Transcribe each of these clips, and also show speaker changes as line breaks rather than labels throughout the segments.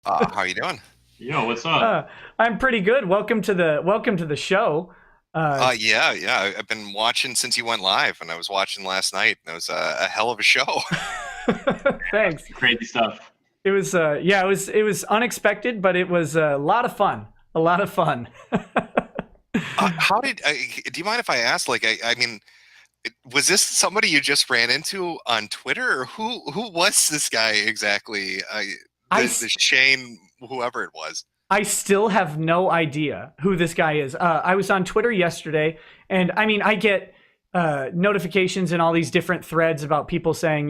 How you doing?
Yo, what's up?
Uh, I'm pretty good. Welcome to the show. Uh,
I've been watching since you went live, and I was watching last night, and it was a hell of a show.
Thanks.
Crazy stuff.
It was unexpected, but it was a lot of fun. A lot of fun.
How did? Do you mind if I ask? Was this somebody you just ran into on Twitter, or who was this guy exactly?
I
The Shane, whoever it was.
I still have no idea who this guy is. I was on Twitter yesterday, and I mean, I get notifications in all these different threads about people saying,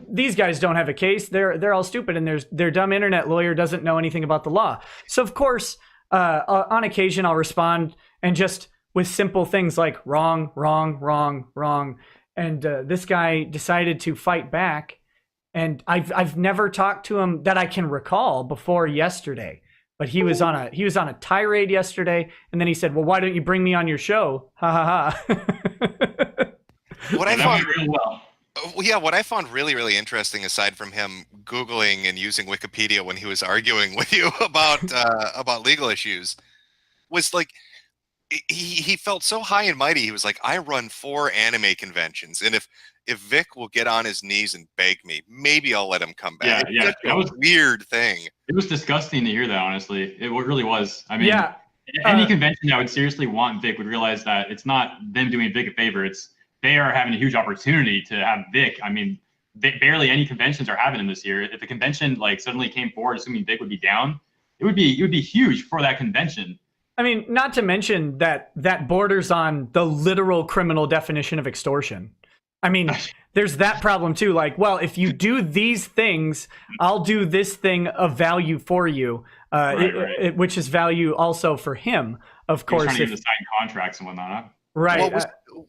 these guys don't have a case. They're all stupid, and their dumb internet lawyer doesn't know anything about the law. So of course, on occasion, I'll respond and just with simple things like wrong, wrong, wrong, wrong. And this guy decided to fight back, and I've never talked to him that I can recall before yesterday. But he was on a tirade yesterday, and then he said, "Well, why don't you bring me on your show?" Ha ha ha.
What I
And that
found,
went really well.
yeah, what I found really interesting, aside from him Googling and using Wikipedia when he was arguing with you about legal issues, was like he felt so high and mighty. He was like, I run 4 anime conventions, and if Vic will get on his knees and beg me, maybe I'll let him come back.
Yeah,
It's
yeah.
such a weird thing.
It was disgusting to hear that, honestly. It really was. I mean,
Yeah.
any
Uh,
convention that would seriously want Vic would realize that it's not them doing Vic a favor. It's they are having a huge opportunity to have Vic. I mean, barely any conventions are having him this year. If a convention like suddenly came forward, assuming Vic would be down, it would be huge for that convention.
I mean, not to mention that borders on the literal criminal definition of extortion. I mean, there's that problem too. Like, well, if you do these things, I'll do this thing of value for you,
Right.
which is value also for him, of
He was trying
course.
to get
If
him to sign contracts and whatnot. Huh?
right,
Well,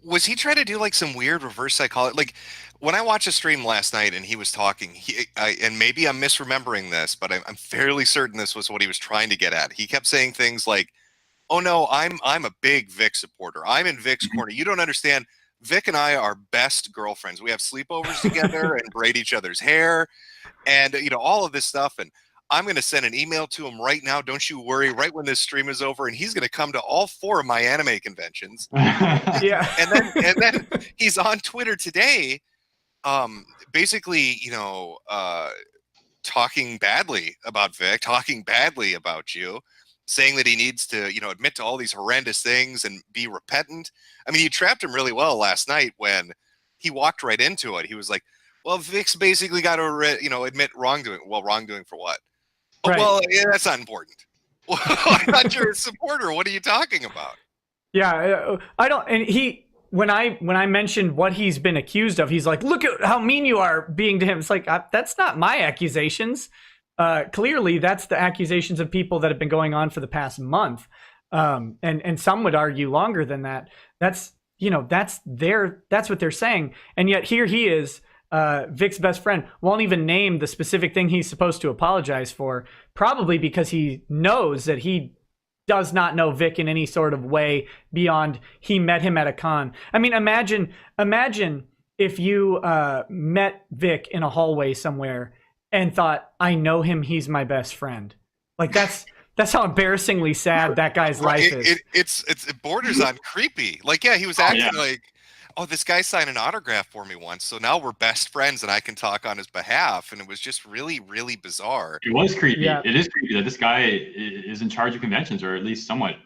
was he trying to do like some weird reverse psychology? Like when I watched a stream last night and he was talking, and maybe I'm misremembering this, but I'm fairly certain this was what he was trying to get at. He kept saying things like, "Oh no, I'm a big Vic supporter. I'm in Vic's corner. You don't understand. Vic and I are best girlfriends. We have sleepovers together and braid each other's hair, and all of this stuff. And I'm going to send an email to him right now. Don't you worry. Right when this stream is over, and he's going to come to all 4 of my anime conventions."
yeah,
And then he's on Twitter today, basically, talking badly about Vic, talking badly about you, saying that he needs to, admit to all these horrendous things and be repentant. I mean, you trapped him really well last night when he walked right into it. He was like, "Well, Vic's basically got to, admit wrongdoing." Well, wrongdoing for what? "Oh,
right.
well, yeah, that's not important." Well, I thought you're a supporter. What are you talking about?
Yeah, I don't. And when I mentioned what he's been accused of, he's like, "Look at how mean you are being to him." It's like that's not my accusations. Clearly, that's the accusations of people that have been going on for the past month, and some would argue longer than that. That's what they're saying, and yet here he is. Vic's best friend won't even name the specific thing he's supposed to apologize for, probably because he knows that he does not know Vic in any sort of way beyond he met him at a con. I mean, imagine if you met Vic in a hallway somewhere and thought, "I know him, he's my best friend." Like that's how embarrassingly sad that guy's
Right,
life is.
it borders on creepy. Like, yeah, he was
Oh yeah,
acting like, "Oh, this guy signed an autograph for me once, so now we're best friends and I can talk on his behalf." And it was just really bizarre.
it was creepy.
Yeah,
It is creepy that this guy is in charge of conventions, or at least somewhat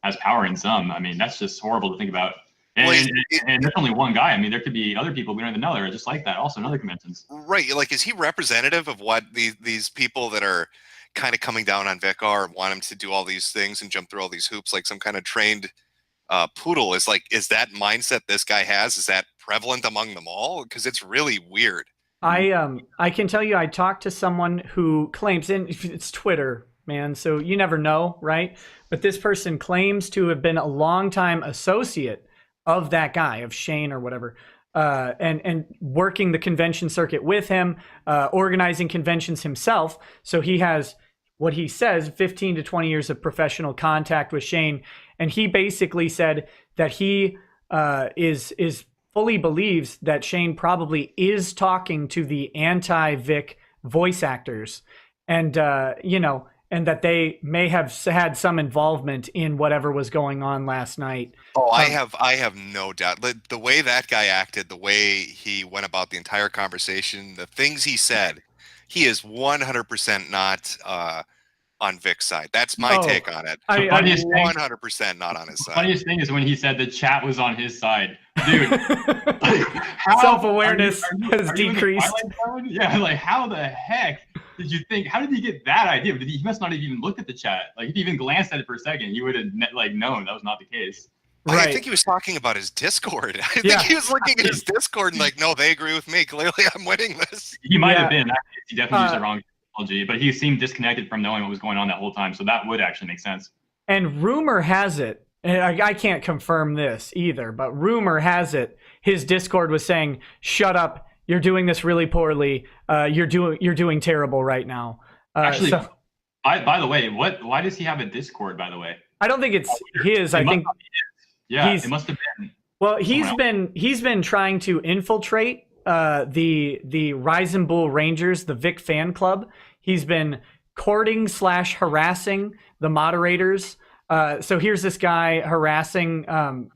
has power in some. I mean, that's just horrible to think about.
Well,
And, and there's only one guy. I mean, there could be other people we don't even know that are just like that, also in other conventions.
right, like, is he representative of what these people that are kind of coming down on Vic are and want him to do all these things and jump through all these hoops like some kind of trained poodle? Is that mindset this guy has? Is that prevalent among them all? Because it's really weird.
I can tell you, I talked to someone who claims, and it's Twitter, man, so you never know, right? But this person claims to have been a longtime associate of that guy, of Shane or whatever, and working the convention circuit with him, organizing conventions himself. So he has what he says 15 to 20 years of professional contact with Shane, and he basically said that he is fully believes that Shane probably is talking to the anti-Vic voice actors, and and that they may have had some involvement in whatever was going on last night.
Oh, I have no doubt. The way that guy acted, the way he went about the entire conversation, the things he said, he is 100% not on Vic's side. That's my take on it.
The funniest thing,
100% not on his side.
Funniest thing is when he said the chat was on his side, dude.
Self-awareness has decreased.
Yeah, like how the heck did you think? How did he get that idea? He must not have even looked at the chat. Like if he even glanced at it for a second, he would have known that was not the case.
Right.
I think he was talking about his Discord. I think he was looking at his Discord and like, no, they agree with me. Clearly, I'm winning this.
He might have been. He definitely used the wrong technology, but he seemed disconnected from knowing what was going on that whole time. So that would actually make sense.
And rumor has it, and I can't confirm this either, but rumor has it, his Discord was saying, "Shut up! You're doing this really poorly. You're doing terrible right now."
Actually, by the way, why does he have a Discord? By the way,
I don't think it's his. I think.
Yeah, it must have been.
Well, he's been trying to infiltrate the Rise and Bull Rangers, the Vic fan club. He's been courting / harassing the moderators. So here's this guy harassing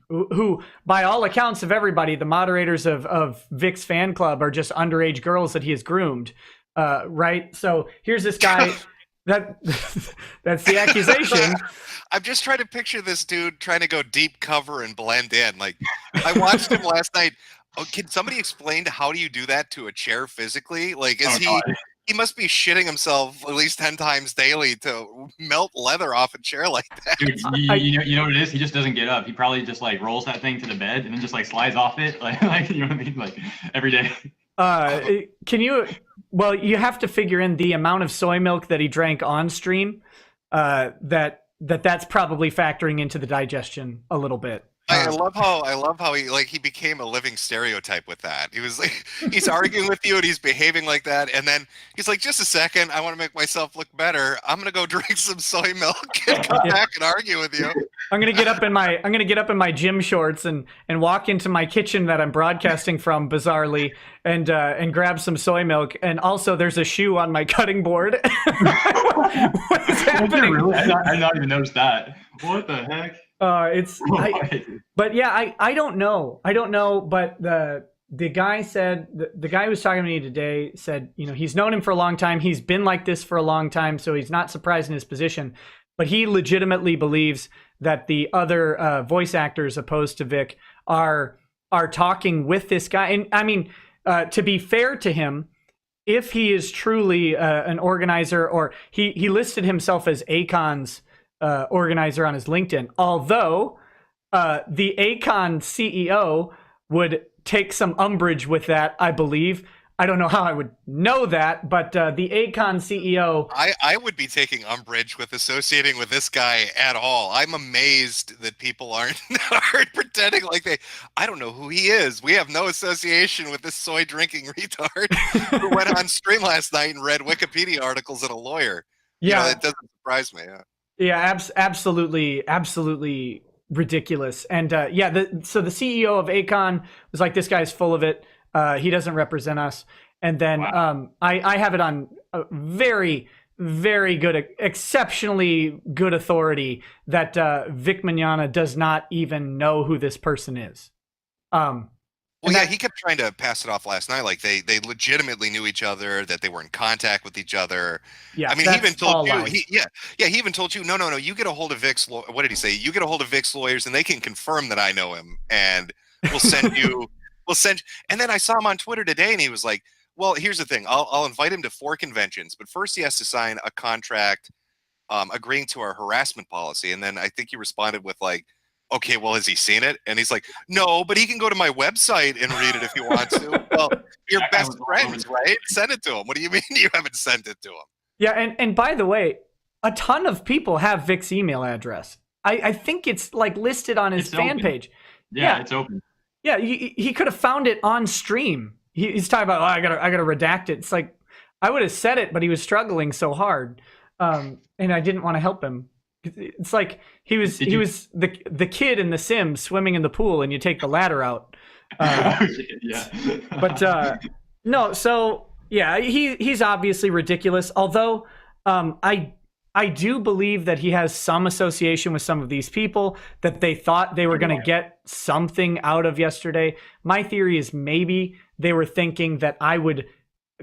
who, by all accounts of everybody, the moderators of Vic's fan club are just underage girls that he has groomed. Right? So here's this guy. That's the accusation.
I'm just trying to picture this dude trying to go deep cover and blend in. Like, I watched him last night. Oh, can somebody explain how do you do that to a chair physically? Like, he must be shitting himself at least 10 times daily to melt leather off a chair like that. Dude,
you know what it is? He just doesn't get up. He probably just like rolls that thing to the bed and then just like slides off it, like you know what I mean, like every day.
Can you? Well, you have to figure in the amount of soy milk that he drank on stream. That's probably factoring into the digestion a little bit.
I love how he became a living stereotype with that. He was like, he's arguing with you and he's behaving like that, and then he's like, just a second, I want to make myself look better. I'm gonna go drink some soy milk and come back and argue with you.
I'm gonna get up in my gym shorts and walk into my kitchen that I'm broadcasting from, bizarrely, and grab some soy milk. And also, there's a shoe on my cutting board. What is happening?
Really? I not even noticed that. What the heck?
But yeah, I don't know. But the guy said, the guy who was talking to me today said, he's known him for a long time. He's been like this for a long time, so he's not surprised in his position. But he legitimately believes that the other voice actors opposed to Vic are talking with this guy. And I mean, to be fair to him, if he is truly an organizer, or he listed himself as Akon's organizer on his LinkedIn, although the Akon CEO would take some umbrage with that, I believe. I don't know how I would know that, but the Akon CEO...
I would be taking umbrage with associating with this guy at all. I'm amazed that people aren't pretending like I don't know who he is. We have no association with this soy drinking retard who went on stream last night and read Wikipedia articles at a lawyer.
Yeah.
That doesn't surprise me.
Yeah, absolutely ridiculous. And so the CEO of Akon was like, this guy's full of it. He doesn't represent us. And then I have it on a very, very good, exceptionally good authority that Vic Mignogna does not even know who this person is.
He kept trying to pass it off last night, like they legitimately knew each other, that they were in contact with each other.
Yeah,
I mean, he even told you, he even told you, no, you get a hold of Vic's. What did he say? You get a hold of Vic's lawyers, and they can confirm that I know him, and we'll send you. And then I saw him on Twitter today, and he was like, "Well, here's the thing. I'll invite him to 4 conventions, but first he has to sign a contract, agreeing to our harassment policy." And then I think he responded with like, "Okay, well, has he seen it?" And he's like, "No, but he can go to my website and read it if he wants to." Well, you're best friends, right? Send it to him. What do you mean you haven't sent it to him?
Yeah, and by the way, a ton of people have Vic's email address. I think it's like listed on his fan page.
Yeah, it's open.
Yeah, he could have found it on stream. He's talking about, I gotta redact it. It's like, I would have said it, but he was struggling so hard, and I didn't want to help him. It's like he was the kid in The Sims swimming in the pool, and you take the ladder out. But no, so yeah, he's obviously ridiculous. Although I do believe that he has some association with some of these people, that they thought they were going to get something out of yesterday. My theory is maybe they were thinking that I would,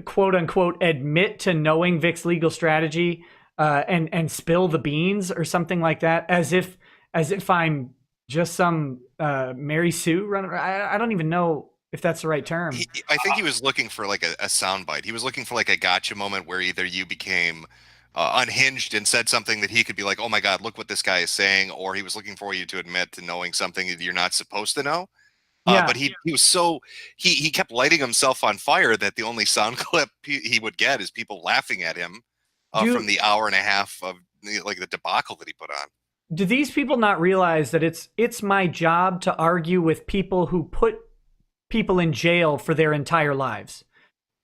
quote unquote, admit to knowing Vic's legal strategy and spill the beans or something like that, as if I'm just some Mary Sue runner. I don't even know if that's the right term.
I think he was looking for like a soundbite. He was looking for like a gotcha moment where either you became unhinged and said something that he could be like, "Oh my God, look what this guy is saying," or he was looking for you to admit to knowing something that you're not supposed to know.
Yeah.
But he was so he kept lighting himself on fire that the only sound clip he would get is people laughing at him from the hour and a half of like the debacle that he put on.
Do these people not realize that it's my job to argue with people who put people in jail for their entire lives?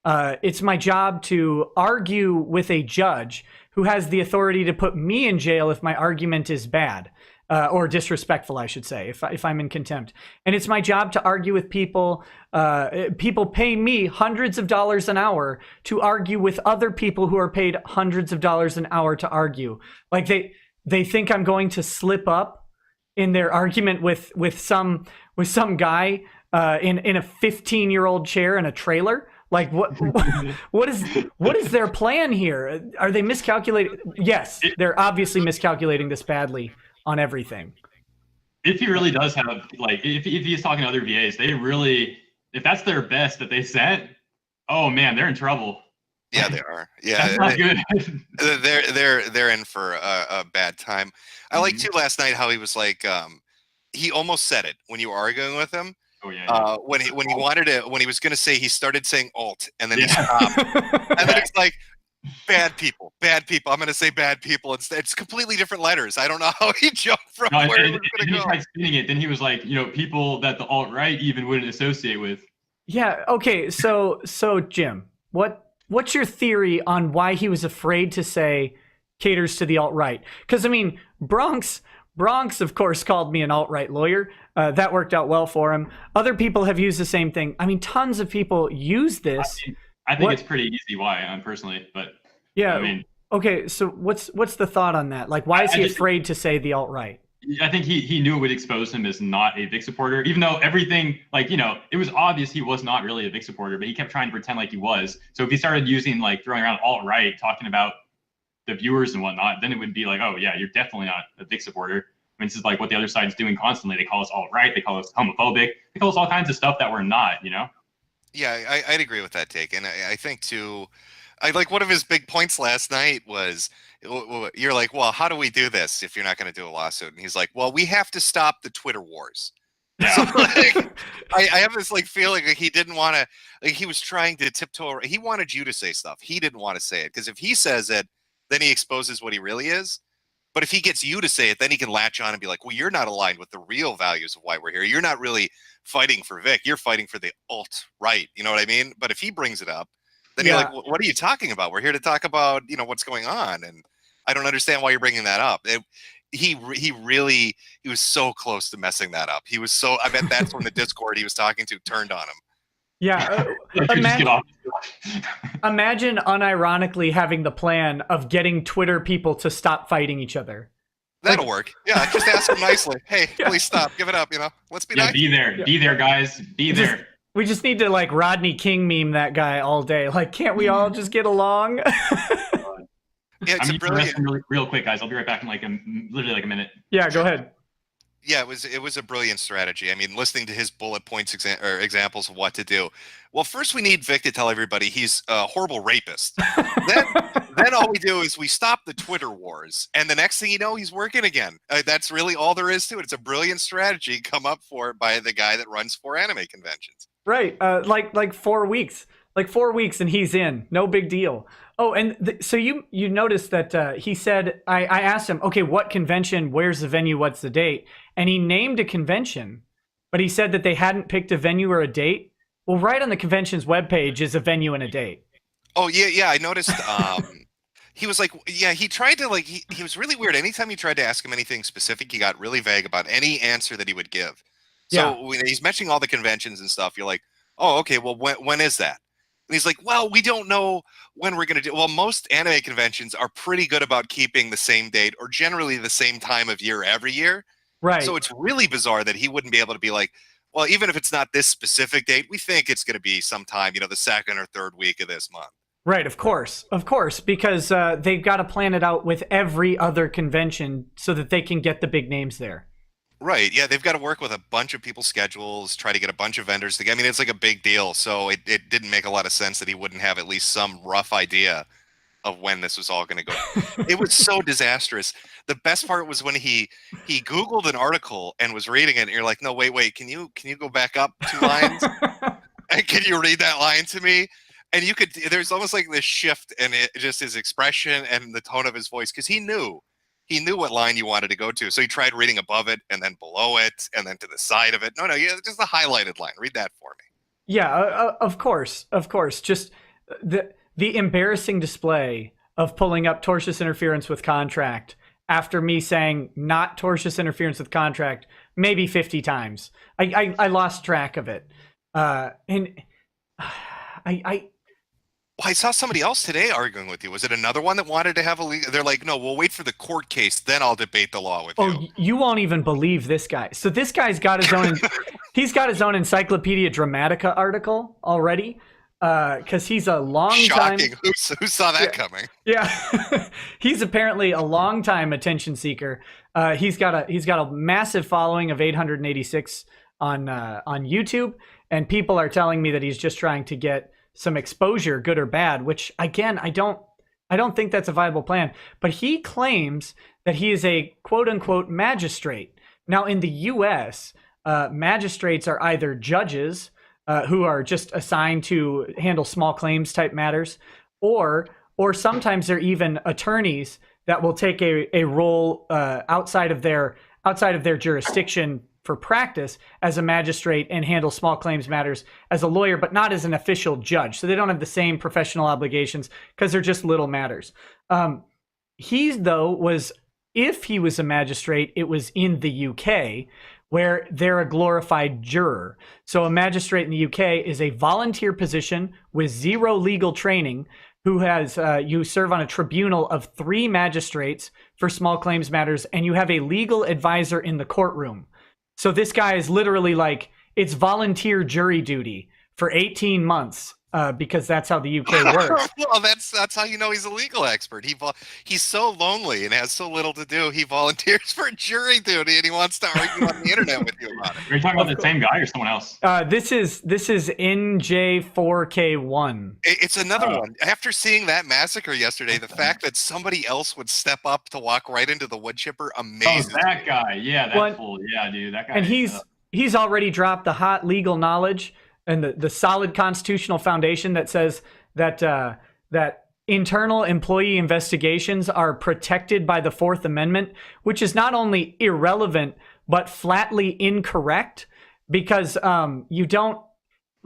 It's my job to argue with a judge who has the authority to put me in jail if my argument is bad or disrespectful, I should say, if I'm in contempt. And it's my job to argue with people. People pay me hundreds of dollars an hour to argue with other people who are paid hundreds of dollars an hour to argue. Like they think I'm going to slip up in their argument with some guy in a 15-year-old chair in a trailer. Like what is their plan here? Are they miscalculating? Yes, they're obviously miscalculating this badly on everything.
If he really does have, like, if he's talking to other VAs, they really, if that's their best that they sent, oh man, they're in trouble.
Yeah, they are. Yeah,
that's not good.
they're in for a bad time. I liked too last night how he was like, he almost said it when you were arguing with him.
Oh yeah.
When he wanted to, when he was going to say, he started saying alt, and then he stopped, and then it's like, bad people. I'm going to say bad people. It's completely different letters. I don't know how he jumped from where he was going to go.
He tried spinning it. Then he was like, people that the alt right even wouldn't associate with.
Yeah. Okay. So Jim, what's your theory on why he was afraid to say caters to the alt right? Because I mean, Bronx, of course, called me an alt-right lawyer. That worked out well for him. Other people have used the same thing. I mean, tons of people use this.
I think it's pretty easy why, personally, but
yeah.
I mean,
okay, so what's the thought on that? Like, why is he afraid to say the alt-right?
I think he knew it would expose him as not a Vic supporter, even though everything, like, it was obvious he was not really a Vic supporter, but he kept trying to pretend like he was. So if he started using, like, throwing around alt-right, talking about the viewers and whatnot, then it would be like, oh yeah, you're definitely not a Vic supporter. I mean, this is like what the other side's doing constantly. They call us alt-right, they call us homophobic, they call us all kinds of stuff that we're not,
Yeah, I'd agree with that take. And I think too, I like one of his big points last night was, you're like, well, how do we do this if you're not going to do a lawsuit? And he's like, well, we have to stop the Twitter wars.
Yeah.
So, like, I have this like feeling like he didn't want to, like he was trying to tiptoe. He wanted you to say stuff. He didn't want to say it because if he says it, then he exposes what he really is. But if he gets you to say it, then he can latch on and be like, well, you're not aligned with the real values of why we're here. You're not really fighting for Vic. You're fighting for the alt-right. You know what I mean? But if he brings it up, then you're like, what are you talking about? We're here to talk about, what's going on. And I don't understand why you're bringing that up. He was so close to messing that up. I bet that's when the Discord he was talking to turned on him.
Yeah. Imagine unironically having the plan of getting Twitter people to stop fighting each other.
That'll work. Yeah, just ask them nicely. Hey, please stop. Give it up. Let's be nice.
Be there. Be there, guys. Be there.
We just need to like Rodney King meme that guy all day. Like, can't we all just get along?
Yeah, it's brilliant.
Real quick, guys. I'll be right back in literally like a minute.
Yeah, go ahead.
Yeah, it was a brilliant strategy. I mean, listening to his bullet points examples of what to do. Well, first we need Vic to tell everybody he's a horrible rapist. then all we do is we stop the Twitter wars, and the next thing you know, he's working again. That's really all there is to it. It's a brilliant strategy come up for by the guy that runs 4 anime conventions.
Right, like 4 weeks. Like 4 weeks and he's in. No big deal. Oh, and so you noticed that he said, I asked him, okay, what convention, where's the venue, what's the date? And he named a convention, but he said that they hadn't picked a venue or a date. Well, right on the convention's webpage is a venue and a date.
Oh, yeah, I noticed he was like, yeah, he tried to he was really weird. Anytime you tried to ask him anything specific, he got really vague about any answer that he would give. So when he's mentioning all the conventions and stuff, you're like, oh, okay, well, when is that? And he's like, well, we don't know when we're going to do. Well, most anime conventions are pretty good about keeping the same date or generally the same time of year every year.
Right.
So it's really bizarre that he wouldn't be able to be like, well, even if it's not this specific date, we think it's going to be sometime, the second or third week of this month.
Right, of course, because they've got to plan it out with every other convention so that they can get the big names there.
Right. Yeah, they've got to work with a bunch of people's schedules, try to get a bunch of vendors together. I mean, it's like a big deal. So it didn't make a lot of sense that he wouldn't have at least some rough idea of when this was all going to go. It was so disastrous. The best part was when he Googled an article and was reading it, and you're like, no, wait, can you go back up 2 lines? And can you read that line to me? And there's almost like this shift in it, just his expression and the tone of his voice, because he knew what line you wanted to go to. So he tried reading above it and then below it and then to the side of it. No, yeah, just the highlighted line. Read that for me.
Yeah, of course. Just the embarrassing display of pulling up tortious interference with contract after me saying not tortious interference with contract maybe 50 times. I lost track of it. And
I saw somebody else today arguing with you. Was it another one that wanted to have a legal? They're like, no, we'll wait for the court case, then I'll debate the law with you.
Oh, you won't even believe this guy. So this guy's got his own. He's got his own Encyclopedia Dramatica article already, because he's a long time.
Shocking. Who saw that coming?
Yeah, he's apparently a long time attention seeker. He's got a massive following of 886 on YouTube, and people are telling me that he's just trying to get some exposure, good or bad, which again, I don't think that's a viable plan. But he claims that he is a quote unquote magistrate. Now in the US, magistrates are either judges who are just assigned to handle small claims type matters, or sometimes they're even attorneys that will take a role outside of their jurisdiction for practice as a magistrate and handle small claims matters as a lawyer, but not as an official judge. So they don't have the same professional obligations because they're just little matters. If he was a magistrate, it was in the UK, where they're a glorified juror. So a magistrate in the UK is a volunteer position with zero legal training, who has you serve on a tribunal of 3 magistrates for small claims matters, and you have a legal advisor in the courtroom. So this guy is literally like, it's volunteer jury duty for 18 months because that's how the UK works.
Well, that's how you know he's a legal expert. He's so lonely and has so little to do. He volunteers for jury duty and he wants to argue on the internet with you about it.
Are you talking about the same guy or someone else?
This is NJ4K1.
It's another one. After seeing that massacre yesterday, the fact that somebody else would step up to walk right into the wood chipper amazes
Oh, that guy. Yeah, that fool. Yeah, dude, that guy.
And he's already dropped the hot legal knowledge and the solid constitutional foundation that says that internal employee investigations are protected by the 4th Amendment, which is not only irrelevant but flatly incorrect, because you don't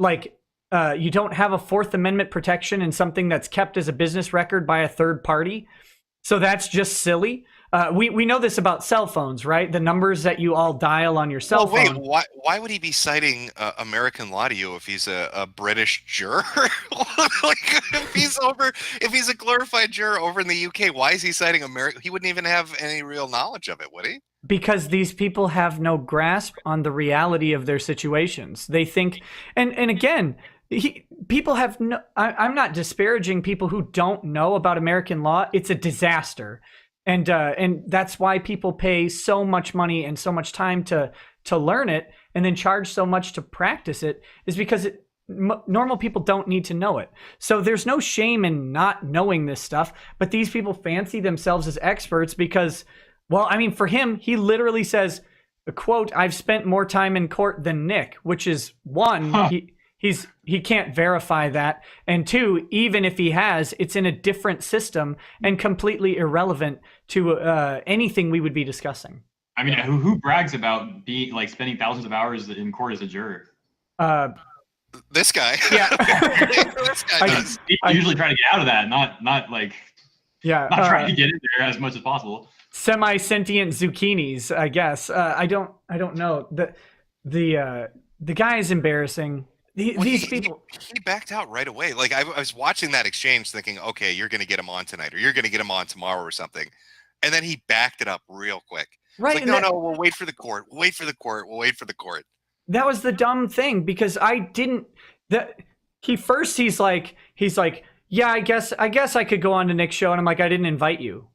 have a 4th Amendment protection in something that's kept as a business record by a third party. So that's just silly. We know this about cell phones, right? The numbers that you all dial on your cell phone.
Wait, why would he be citing American law to you if he's a British juror? Like, if he's a glorified juror over in the UK, why is he citing America? He wouldn't even have any real knowledge of it, would he?
Because these people have no grasp on the reality of their situations. They think, and again, people have no. I'm not disparaging people who don't know about American law. It's a disaster. And that's why people pay so much money and so much time to learn it, and then charge so much to practice it, is because normal people don't need to know it. So there's no shame in not knowing this stuff, but these people fancy themselves as experts because, well, I mean, for him, he literally says, quote, "I've spent more time in court than Nick," which is one, he can't verify that, and 2, even if he has, it's in a different system and completely irrelevant to anything we would be discussing.
I mean, who brags about spending thousands of hours in court as a juror?
This guy.
Yeah.
This guy does.
I usually try to get out of that, not trying to get in there as much as possible.
Semi-sentient zucchinis, I guess. I don't know. The guy is embarrassing. These people.
He backed out right away. Like I was watching that exchange, thinking, okay, you're going to get him on tonight, or you're going to get him on tomorrow, or something, and then he backed it up real quick.
Right.
It's like, no, we'll wait for the court. We'll wait for the court. We'll wait for the court.
That was the dumb thing, because I didn't. That he's like, yeah, I guess I could go on to Nick's show, and I'm like, I didn't invite you.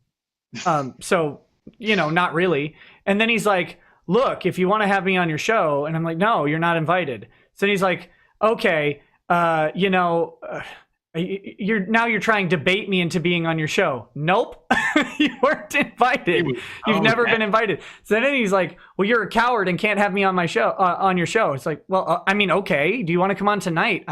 So not really. And then he's like, look, if you want to have me on your show, and I'm like, no, you're not invited. So then he's like, okay, you're trying to bait me into being on your show. Nope. You weren't invited. You've never been invited. So then he's like, well, you're a coward and can't have me on my show, on your show. It's like, well, okay. Do you want to come on tonight?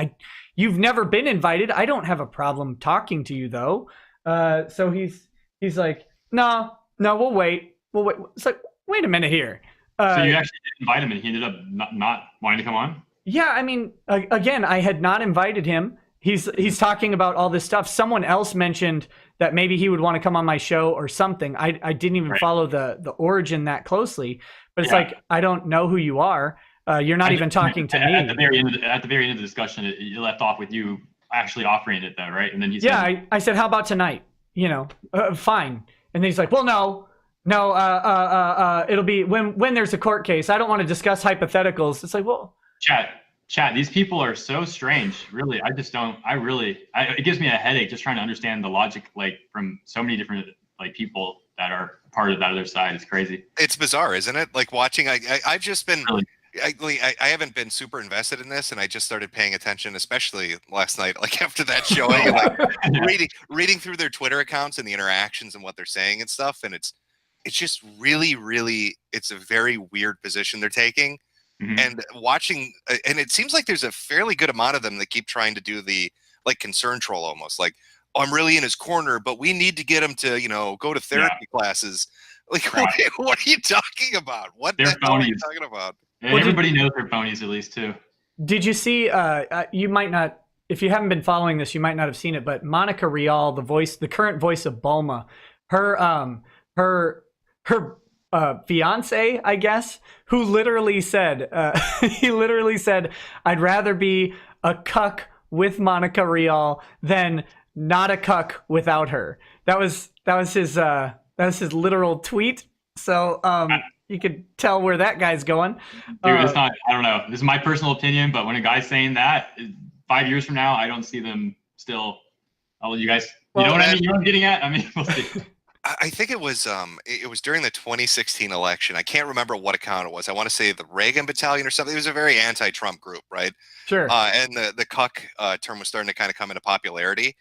You've never been invited. I don't have a problem talking to you though. So he's like, no, we'll wait. It's like, wait a minute here.
So you actually did invite him and he ended up not wanting to come on?
Yeah, I mean, again, I had not invited him. He's talking about all this stuff. Someone else mentioned that maybe he would want to come on my show or something. I didn't even follow the origin that closely, but it's like, I don't know who you are. You're not even talking to me.
At the very end of the discussion, it left off with you actually offering it though, right? And then he said,
I said, how about tonight? Fine. And then he's like, well, no, it'll be when there's a court case. I don't want to discuss hypotheticals. It's like, well,
Chat, these people are so strange. Really, it gives me a headache just trying to understand the logic, like from so many different people that are part of that other side. It's crazy.
It's bizarre, isn't it? Like watching, I've just been,
Really?
I haven't been super invested in this, and I just started paying attention, especially last night, like after that showing, and reading through their Twitter accounts and the interactions and what they're saying and stuff. And it's just really, really, it's a very weird position they're taking. Mm-hmm. And watching, and it seems like there's a fairly good amount of them that keep trying to do the concern troll, almost like, oh, I'm really in his corner, but we need to get him to go to therapy classes. Like, what are you talking about? What the hell are you talking about?
And everybody knows they're phonies, at least too.
Did you see? You might not, if you haven't been following this, you might not have seen it. But Monica Rial, the current voice of Bulma, her fiance, I guess, who literally said, I'd rather be a cuck with Monica Rial than not a cuck without her. That was his literal tweet. So you could tell where that guy's going.
Dude, it's not, I don't know. This is my personal opinion, but when a guy's saying that 5 years from now, I don't see them still. I'll let you guys, you know what I mean? You know what I'm getting at? I mean, we'll see.
I think it was during the 2016 election. I can't remember what account it was. I want to say the Reagan Battalion or something. It was a very anti-Trump group, right?
Sure.
And the cuck term was starting to kind of come into popularity,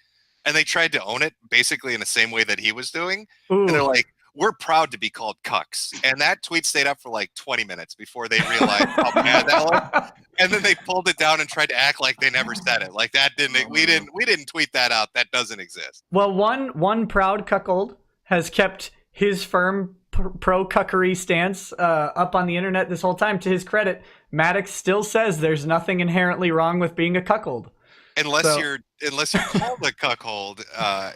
and they tried to own it basically in the same way that he was doing.
Ooh.
And they're like, we're proud to be called cucks. And that tweet stayed up for like 20 minutes before they realized how bad that was. And then they pulled it down and tried to act like they never said it. Like that we didn't tweet that out. That doesn't exist.
Well, one proud cuckold has kept his firm pro-cuckery stance up on the internet this whole time. To his credit, Maddox still says there's nothing inherently wrong with being a cuckold.
Unless you're called a cuckold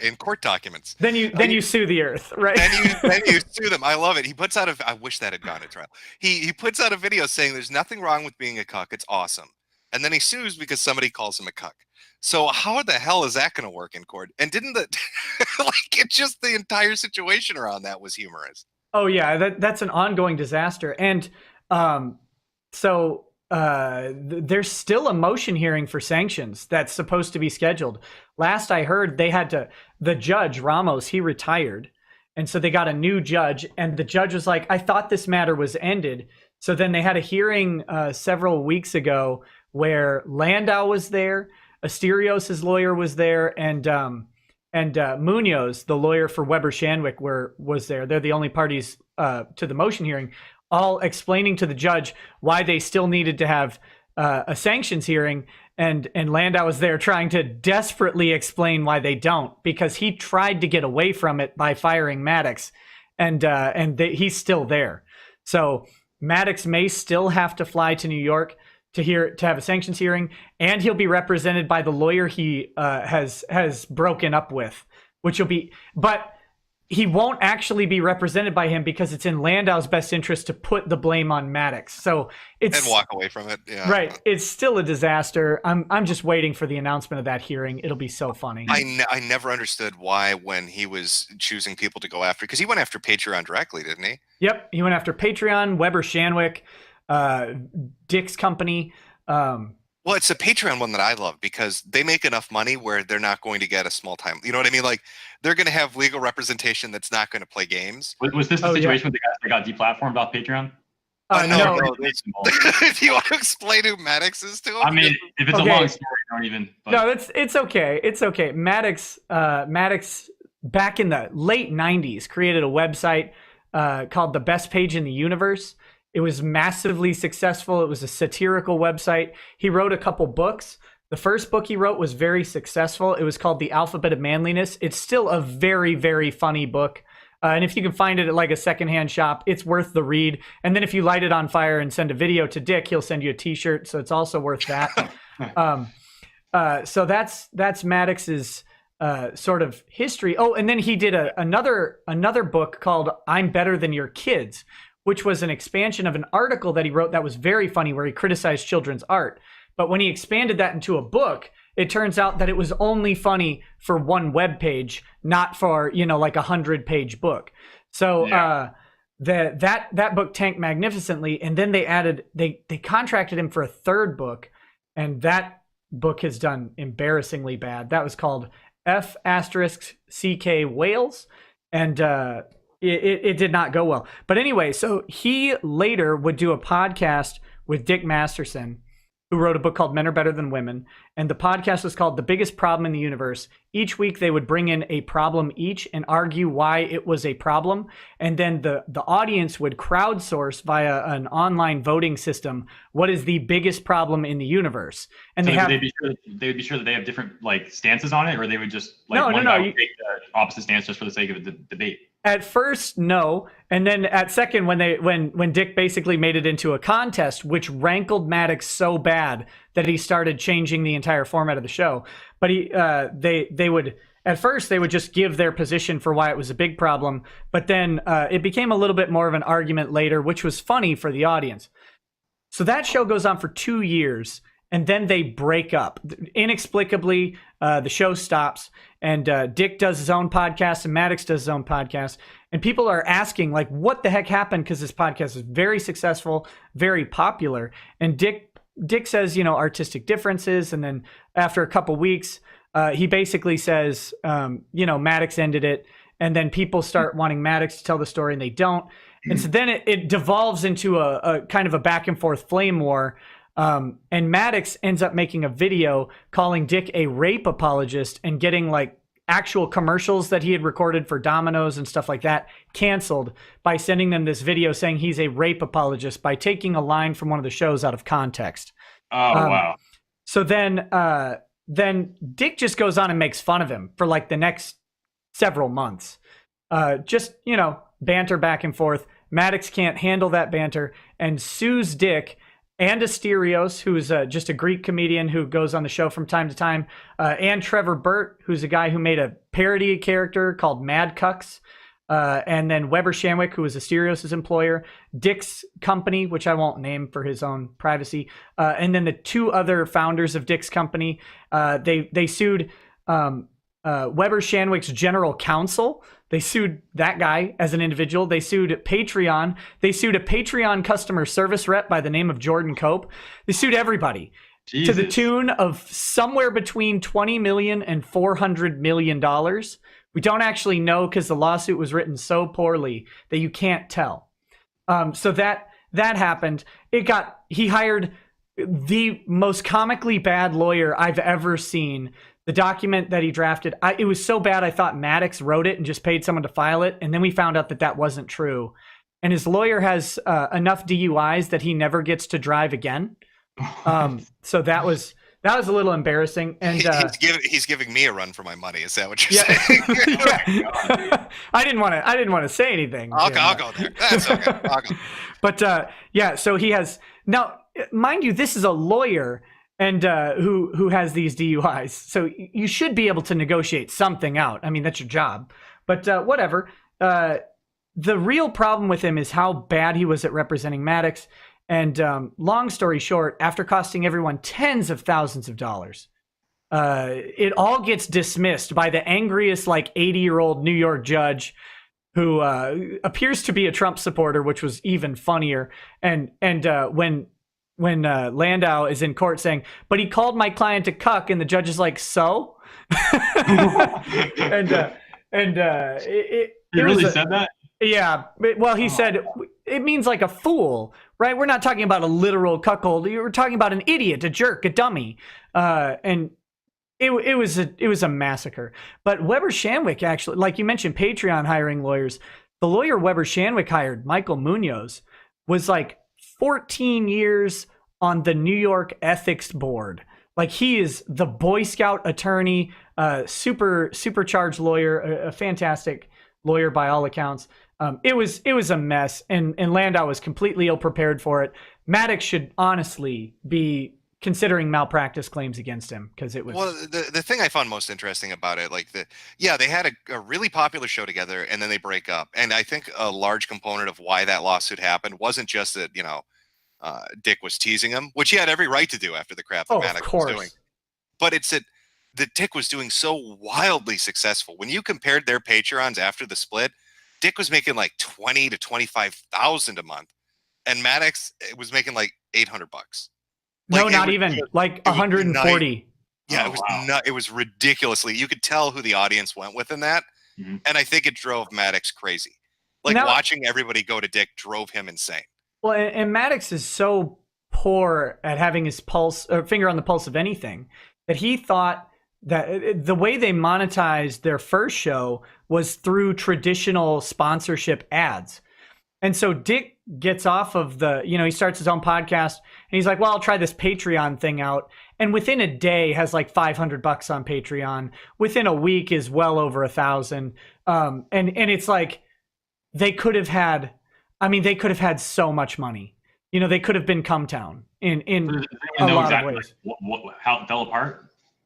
in court documents.
Then you sue the earth, right?
Then you sue them. I love it. He puts out I wish that had gone to trial. He puts out a video saying there's nothing wrong with being a cuck. It's awesome. And then he sues because somebody calls him a cuck. So how the hell is that going to work in court? And didn't it's just the entire situation around that was humorous.
Oh yeah, that's an ongoing disaster. And there's still a motion hearing for sanctions that's supposed to be scheduled. Last I heard, the judge Ramos, he retired, and so they got a new judge, and the judge was like, I thought this matter was ended. So then they had a hearing several weeks ago where Landau was there, Asterios' lawyer was there, and Munoz, the lawyer for Weber Shandwick, was there. They're the only parties to the motion hearing, all explaining to the judge why they still needed to have a sanctions hearing, and Landau was there trying to desperately explain why they don't, because he tried to get away from it by firing Maddox, and he's still there. So Maddox may still have to fly to New York to have a sanctions hearing, and he'll be represented by the lawyer he has broken up with, which will be. But he won't actually be represented by him because it's in Landau's best interest to put the blame on Maddox. So it's
and walk away from it. Yeah.
right. It's still a disaster. I'm just waiting for the announcement of that hearing. It'll be so funny.
I never understood why when he was choosing people to go after, because he went after Patreon directly, didn't he?
Yep. He went after Patreon, Weber Shandwick, Dick's company.
Well, it's the Patreon one that I love because they make enough money where they're not going to get a small time. You know what I mean? Like they're going to have legal representation that's not going to play games.
Was this the situation with the guys that got deplatformed off Patreon?
No.
Do you want to explain who Maddox is to him?
I mean, if it's
Okay.
a long story, don't even. But.
No, it's okay. It's okay. Maddox back in the late 90s created a website called The Best Page in the Universe. It was massively successful. It was a satirical website. He wrote a couple books. The first book he wrote was very successful. It was called The Alphabet of Manliness. It's still a very, very funny book. And if you can find it at like a secondhand shop, it's worth the read. And then if you light it on fire and send a video to Dick, he'll send you a t-shirt. So it's also worth that. So that's Maddox's sort of history. Oh, and then he did another book called I'm Better Than Your Kids, which was an expansion of an article that he wrote that was very funny where he criticized children's art. But when he expanded that into a book, it turns out that it was only funny for one web page, not for, like a 100-page book. So that book tanked magnificently. And then they contracted him for a third book. And that book has done embarrassingly bad. That was called F***CK Whales. And it did not go well. But anyway, so he later would do a podcast with Dick Masterson, who wrote a book called Men Are Better Than Women. And the podcast was called The Biggest Problem in the Universe. Each week they would bring in a problem each and argue why it was a problem. And then the audience would crowdsource via an online voting system what is the biggest problem in the universe. And
so
they
would be sure that they have different stance on it, or they would just
Oh,
one guy would take the opposite stance just for the sake of the debate.
At first, no, and then at second, when Dick basically made it into a contest, which rankled Maddox so bad that he started changing the entire format of the show. But they would at first they would just give their position for why it was a big problem, but then it became a little bit more of an argument later, which was funny for the audience. So that show goes on for 2 years. And then they break up. Inexplicably, the show stops, and Dick does his own podcast, and Maddox does his own podcast. And people are asking, like, what the heck happened? Because this podcast is very successful, very popular. And Dick says, artistic differences. And then after a couple weeks, he basically says, Maddox ended it. And then people start wanting Maddox to tell the story, and they don't. And so then it devolves into a kind of a back and forth flame war. And Maddox ends up making a video calling Dick a rape apologist and getting actual commercials that he had recorded for Domino's and stuff like that canceled by sending them this video saying he's a rape apologist by taking a line from one of the shows out of context.
Oh, wow.
So then Dick just goes on and makes fun of him for the next several months. Just, banter back and forth. Maddox can't handle that banter and sues Dick and Asterios, who's just a Greek comedian who goes on the show from time to time, and Trevor Burt, who's a guy who made a parody character called Mad Cucks, and then Weber Shandwick, who was Asterios' employer, Dick's company, which I won't name for his own privacy, and then the two other founders of Dick's company. They sued Weber Shandwick's general counsel. They sued that guy as an individual. They sued Patreon. They sued a Patreon customer service rep by the name of Jordan Cope. They sued everybody to the tune of somewhere between $20 million and $400 million. We don't actually know because the lawsuit was written so poorly that you can't tell. So that happened. He hired the most comically bad lawyer I've ever seen. The document that he drafted, it was so bad I thought Maddox wrote it and just paid someone to file it. And then we found out that wasn't true. And his lawyer has enough DUIs that he never gets to drive again. So that was a little embarrassing. And
he's giving me a run for my money. Is that what you're saying?
Yeah. I didn't want to say anything.
I'll go there. That's okay. I'll go.
But so he has now, mind you, this is a lawyer. And who has these DUIs. So you should be able to negotiate something out. I mean, that's your job. But whatever. The real problem with him is how bad he was at representing Maddox. And long story short, after costing everyone tens of thousands of dollars, it all gets dismissed by the angriest, like 80-year-old New York judge who appears to be a Trump supporter, which was even funnier. And when Landau is in court saying, "But he called my client a cuck," and the judge is like, "So?"
He really said that?
Yeah. Well, he said it means like a fool, right? We're not talking about a literal cuckold. We're talking about an idiot, a jerk, a dummy. And it was a massacre. But Weber Shandwick, actually, like you mentioned, Patreon hiring lawyers. The lawyer Weber Shandwick hired, Michael Munoz, was like 14 years on the New York Ethics Board. Like, he is the Boy Scout attorney, supercharged lawyer, a fantastic lawyer by all accounts. It was a mess, and Landau was completely ill prepared for it. Maddox should honestly be considering malpractice claims against him, because it was.
Well, the thing I found most interesting about it, like they had a really popular show together, and then they break up. And I think a large component of why that lawsuit happened wasn't just that Dick was teasing him, which he had every right to do after the crap that Maddox was doing. But it's that Dick was doing so wildly successful. When you compared their Patreons after the split, Dick was making like 20 to 25,000 a month, and Maddox was making like $800.
No, not even like 140.
Yeah, it was not. It was ridiculously. You could tell who the audience went with in that, and I think it drove Maddox crazy. Like, watching everybody go to Dick drove him insane.
Well, and Maddox is so poor at having his pulse or finger on the pulse of anything that he thought that the way they monetized their first show was through traditional sponsorship ads. And so Dick gets off of he starts his own podcast, and he's like, well, I'll try this Patreon thing out. And within a day has like $500 on Patreon. Within a week is well over 1,000. And it's like, they could have had so much money. They could have been Cumtown in a lot of ways.
How it fell apart?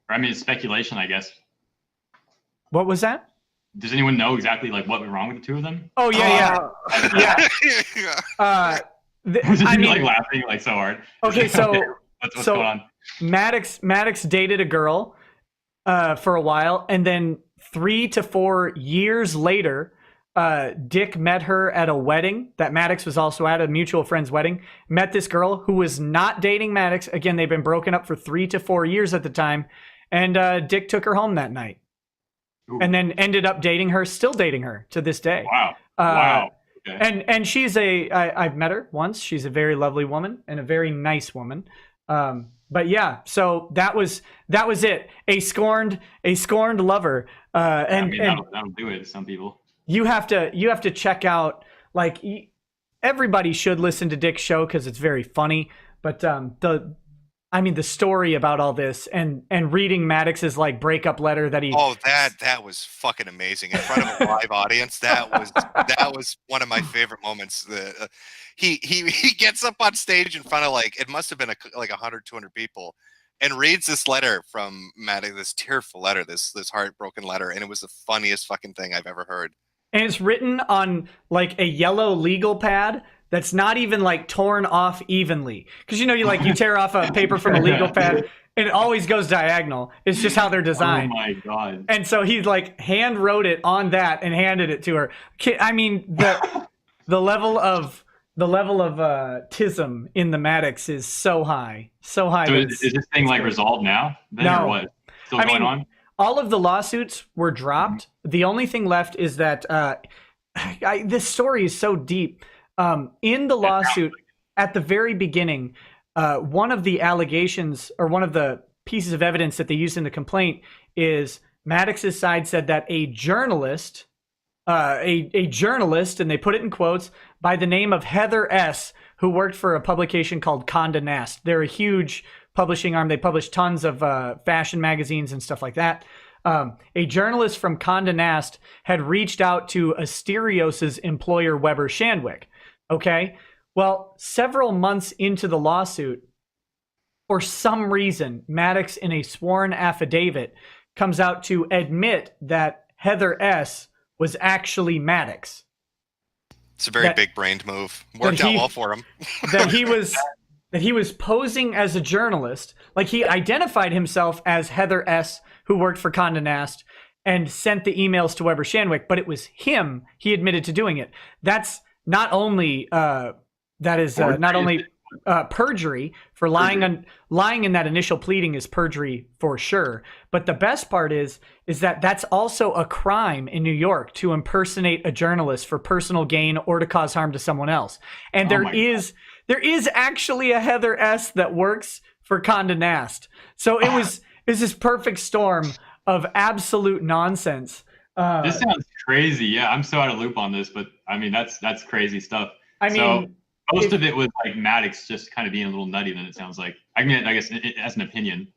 Or, I mean, it's speculation, I guess.
What was that?
Does anyone know exactly like what went wrong with the two of them?
Oh yeah.
I mean, like laughing like so hard.
Okay, so
what's going on?
Maddox dated a girl for a while, and then 3 to 4 years later, Dick met her at a wedding that Maddox was also at, a mutual friend's wedding. Met this girl who was not dating Maddox. Again, they've been broken up for 3 to 4 years at the time, and Dick took her home that night. Ooh. And then ended up dating her, still dating her to this day.
Wow. Wow.
Okay. And she's I've met her once. She's a very lovely woman and a very nice woman. But yeah, so that was it. A scorned lover.
That'll do it to some people.
You have to check out, like, everybody should listen to Dick's show because it's very funny. But the story about all this and reading Maddox's like breakup letter that he
that was fucking amazing in front of a live audience. That was one of my favorite moments. He gets up on stage in front of it must have been like 100, 200 people, and reads this letter from Maddox, this tearful letter, this heartbroken letter, and it was the funniest fucking thing I've ever heard.
And it's written on like a yellow legal pad that's not even like torn off evenly. Because you tear off a paper from a legal pad and it always goes diagonal. It's just how they're designed.
Oh my God.
And so he like hand wrote it on that and handed it to her. I mean, the level of tism in the Maddox is so high. So high.
So is this thing like resolved now?
No.
Or what? Still going on?
All of the lawsuits were dropped. The only thing left is that this story is so deep. In the lawsuit, at the very beginning, one of the allegations or one of the pieces of evidence that they used in the complaint is Maddox's side said that a journalist, and they put it in quotes, by the name of Heather S., who worked for a publication called Condé Nast. They're a huge publishing arm. They publish tons of fashion magazines and stuff like that. A journalist from Condé Nast had reached out to Asterios's employer, Weber Shandwick. Okay? Well, several months into the lawsuit, for some reason, Maddox, in a sworn affidavit, comes out to admit that Heather S. was actually Maddox.
It's a very
That-
big-brained move. Worked out well for him.
That he was posing as a journalist. Like, he identified himself as Heather S., who worked for Condé Nast, and sent the emails to Weber Shandwick, but it was him. He admitted to doing it. That's not only perjury for lying in that initial pleading is perjury for sure. But the best part is that that's also a crime in New York to impersonate a journalist for personal gain or to cause harm to someone else. And there is actually a Heather S. that works for Condé Nast. So it was this perfect storm of absolute nonsense.
This sounds crazy. Yeah, I'm so out of loop on this, but I mean that's crazy stuff.
I mean,
most of it was like Maddox just kind of being a little nutty. Then it sounds like. I mean, I guess as an opinion.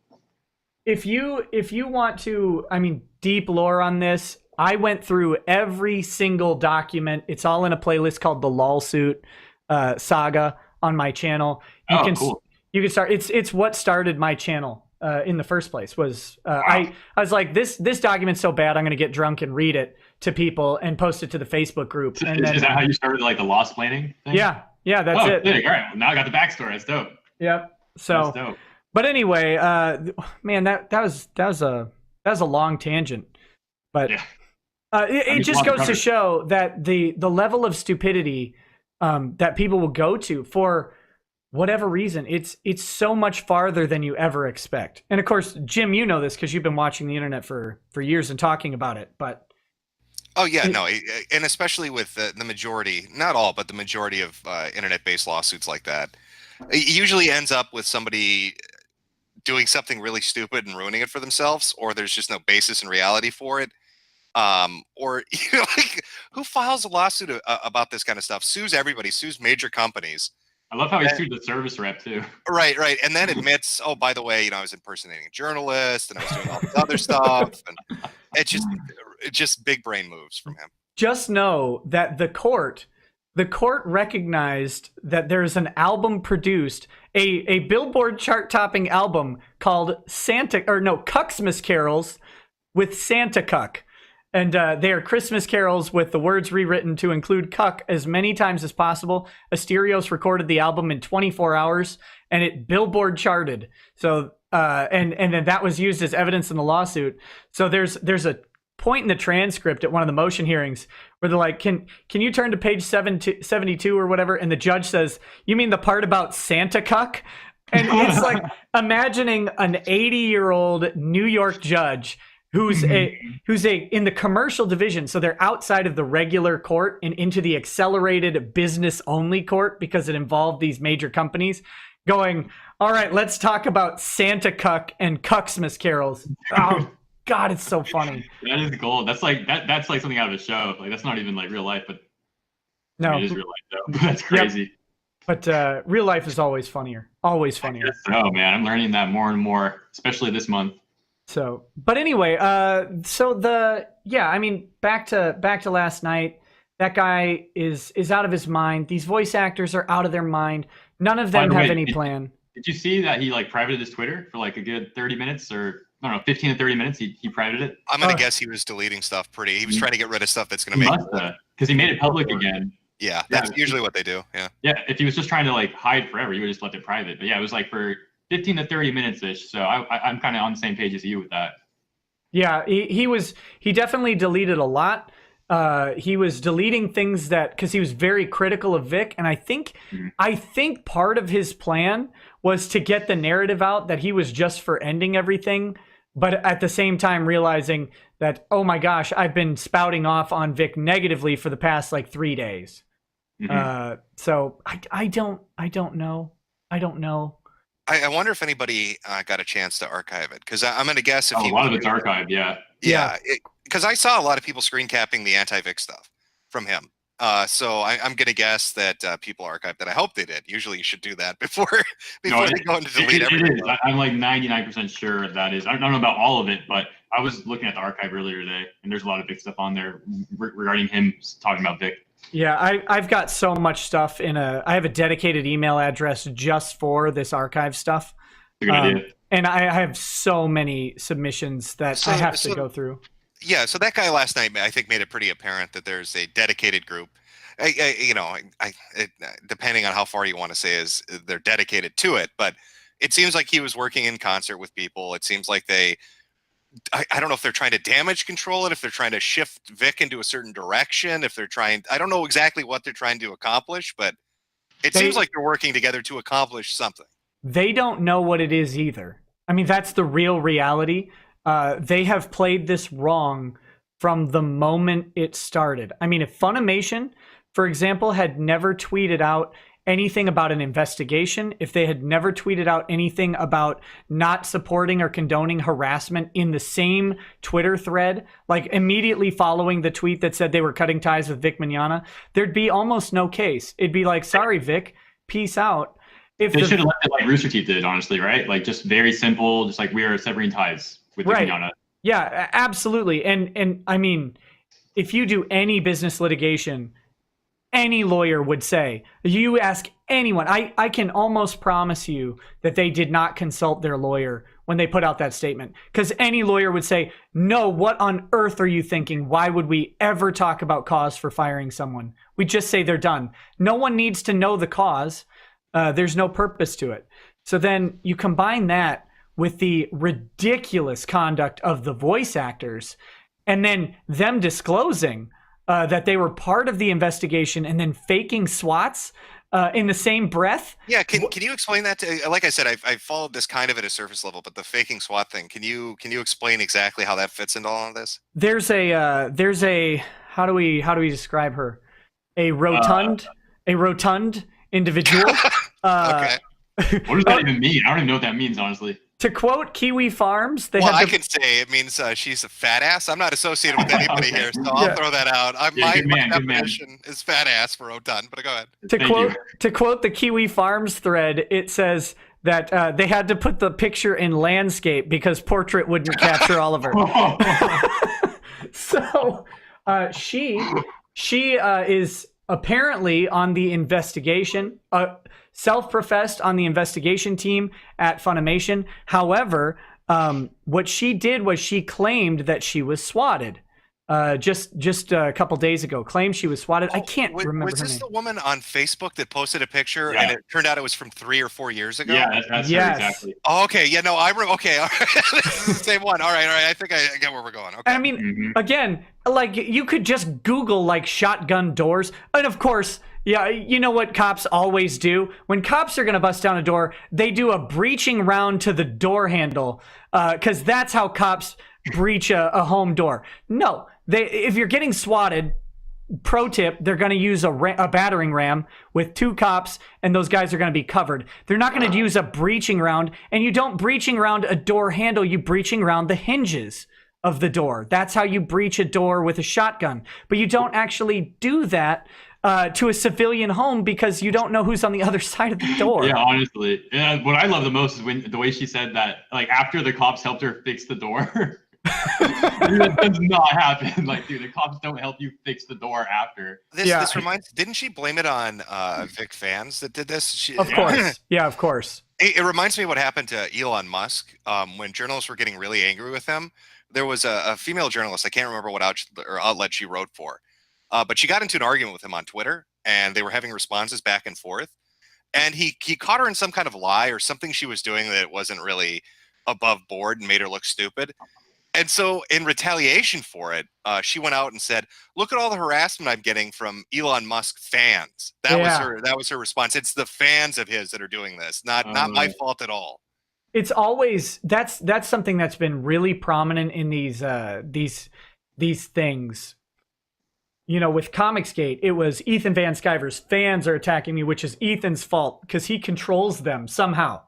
If you want to, I mean, deep lore on this, I went through every single document. It's all in a playlist called the Lawsuit Saga on my channel. Cool. You can start. It's what started my channel. In the first place was wow. I was like, this document's so bad I'm gonna get drunk and read it to people and post it to the Facebook group. And is that how you started like the loss planning thing?
Yeah, that's it.
Big. All right, well, now I got the backstory. That's dope.
Yep. So, that's dope. But anyway, man, that was a long tangent, but yeah. It just goes to show that the level of stupidity that people will go to for whatever reason, it's so much farther than you ever expect. And of course, Jim, you know this because you've been watching the internet for years and talking about it. But
and especially with the majority, not all, but the majority of internet-based lawsuits like that, it usually ends up with somebody doing something really stupid and ruining it for themselves, or there's just no basis in reality for it. Or like, who files a lawsuit about this kind of stuff? Sues everybody, sues major companies.
I love how he sued the service rep too.
Right. And then admits, oh, by the way, I was impersonating a journalist and I was doing all this other stuff. And it's just big brain moves from him.
Just know that the court recognized that there's an album produced, a Billboard chart-topping album called Cuxmas Carols with Santa Cuck. And they are Christmas carols with the words rewritten to include cuck as many times as possible. Asterios recorded the album in 24 hours, and it Billboard charted. So, and then that was used as evidence in the lawsuit. So there's a point in the transcript at one of the motion hearings where they're like, can you turn to page 72 or whatever? And the judge says, you mean the part about Santa cuck? And it's like imagining an 80-year-old New York judge who's in the commercial division, so they're outside of the regular court and into the accelerated business only court because it involved these major companies, going, all right, let's talk about Santa Cuck and Cuxmas carols. Oh God, it's so funny.
That is gold. That's like something out of a show. Like, that's not even like real life, but
no,
I mean, it is real life though. That's crazy.
Yep. But real life is always funnier. Always funnier.
Oh man, I'm learning that more and more, especially this month.
So, but anyway, I mean, back to last night. That guy is out of his mind. These voice actors are out of their mind. None of them have any plan.
Did you see that he like privated his Twitter for like a good 30 minutes or I don't know, 15 to 30 minutes? He privated it.
I'm gonna guess he was deleting stuff. He was trying to get rid of stuff that's gonna make
because he made it public again.
Yeah, that's usually what they do. Yeah.
Yeah, if he was just trying to like hide forever, he would just left it private. But yeah, it was like for 15 to 30 minutes ish. So I'm kind of on the same page as you with that. Yeah,
he definitely deleted a lot. He was deleting things because he was very critical of Vic, and I think part of his plan was to get the narrative out that he was just for ending everything, but at the same time realizing that, oh my gosh, I've been spouting off on Vic negatively for the past like 3 days. So I don't know.
I wonder if anybody got a chance to archive it, because I'm going to guess if
a lot of it's archived.
Yeah. Because I saw a lot of people screen capping the anti-Vic stuff from him. So I'm going to guess that people archived that. I hope they did. Usually you should do that before they go into delete everything.
I'm like 99% sure that is. I don't know about all of it, but I was looking at the archive earlier today, and there's a lot of Vic stuff on there regarding him talking about Vic.
Yeah, I've got so much stuff I have a dedicated email address just for this archive stuff.
That's a good idea.
And I have so many submissions that I have to go through.
Yeah, so that guy last night, I think, made it pretty apparent that there's a dedicated group. Depending on how far you want to say is they're dedicated to it, but it seems like he was working in concert with people. It seems like I don't know if they're trying to damage control it, if they're trying to shift Vic into a certain direction, if they're trying, I don't know exactly what they're trying to accomplish, but it seems like they're working together to accomplish something.
They don't know what it is either. I mean, that's the real reality. They have played this wrong from the moment it started. I mean, if Funimation, for example, had never tweeted out anything about an investigation, if they had never tweeted out anything about not supporting or condoning harassment in the same Twitter thread, like immediately following the tweet that said they were cutting ties with Vic Mignogna, there'd be almost no case. It'd be like, sorry, Vic, peace out.
They should have left it like Rooster Teeth did, honestly, right? Like just very simple, just like we are severing ties with Vic Mignogna.
Yeah, absolutely. And I mean, if you do any business litigation, any lawyer would say, you ask anyone, I can almost promise you that they did not consult their lawyer when they put out that statement. Because any lawyer would say, no, what on earth are you thinking? Why would we ever talk about cause for firing someone? We just say they're done. No one needs to know the cause. There's no purpose to it. So then you combine that with the ridiculous conduct of the voice actors, and then them disclosing that they were part of the investigation and then faking swats in the same breath.
Yeah, can you explain that? Like I said, I followed this kind of at a surface level, but the faking SWAT thing, can you explain exactly how that fits into all of this?
There's a how do we describe her? A rotund individual.
Okay.
What does that even mean? I don't even know what that means, honestly.
To quote Kiwi Farms,
I can say it means she's a fat ass. I'm not associated with anybody here, so I'll throw that out. My definition is fat ass for rotund, but go ahead.
To quote the Kiwi Farms thread, it says that they had to put the picture in landscape because portrait wouldn't capture all of her. So she is apparently on the investigation, self-professed on the investigation team at Funimation. However, what she did was she claimed that she was swatted. Just a couple days ago, claimed she was swatted. I can't remember
was
her
this
name.
the woman on Facebook that posted a picture and it turned out it was from 3 or 4 years ago?
Yeah, that's her exactly.
Oh, okay, yeah, no, okay, all right. This is the same one. All right, I think I get where we're going. Okay.
I mean, again, like you could just Google like shotgun doors, and of course, yeah, you know what cops always do? When cops are gonna bust down a door, they do a breaching round to the door handle, because that's how cops breach a home door. No, if you're getting swatted, pro tip, they're going to use a battering ram with 2 cops, and those guys are going to be covered. They're not going to use a breaching round, and you don't breaching round a door handle, you breaching round the hinges of the door. That's how you breach a door with a shotgun. But you don't actually do that to a civilian home because you don't know who's on the other side of the door.
Yeah, honestly. Yeah, what I love the most is the way she said that, like, after the cops helped her fix the door. That does not happen. Like, dude, the cops don't help you fix the door after.
This reminds. Didn't she blame it on Vic fans that did this?
Of course. Yeah, of course.
It reminds me of what happened to Elon Musk when journalists were getting really angry with him. There was a female journalist. I can't remember what outlet she wrote for, but she got into an argument with him on Twitter, and they were having responses back and forth. And he caught her in some kind of lie or something she was doing that wasn't really above board and made her look stupid. And so in retaliation for it, she went out and said, look at all the harassment I'm getting from Elon Musk fans. That was her response. It's the fans of his that are doing this, not my fault at all.
It's always that's something that's been really prominent in these things. You know, with Comicsgate, it was Ethan Van Sciver's fans are attacking me, which is Ethan's fault because he controls them somehow.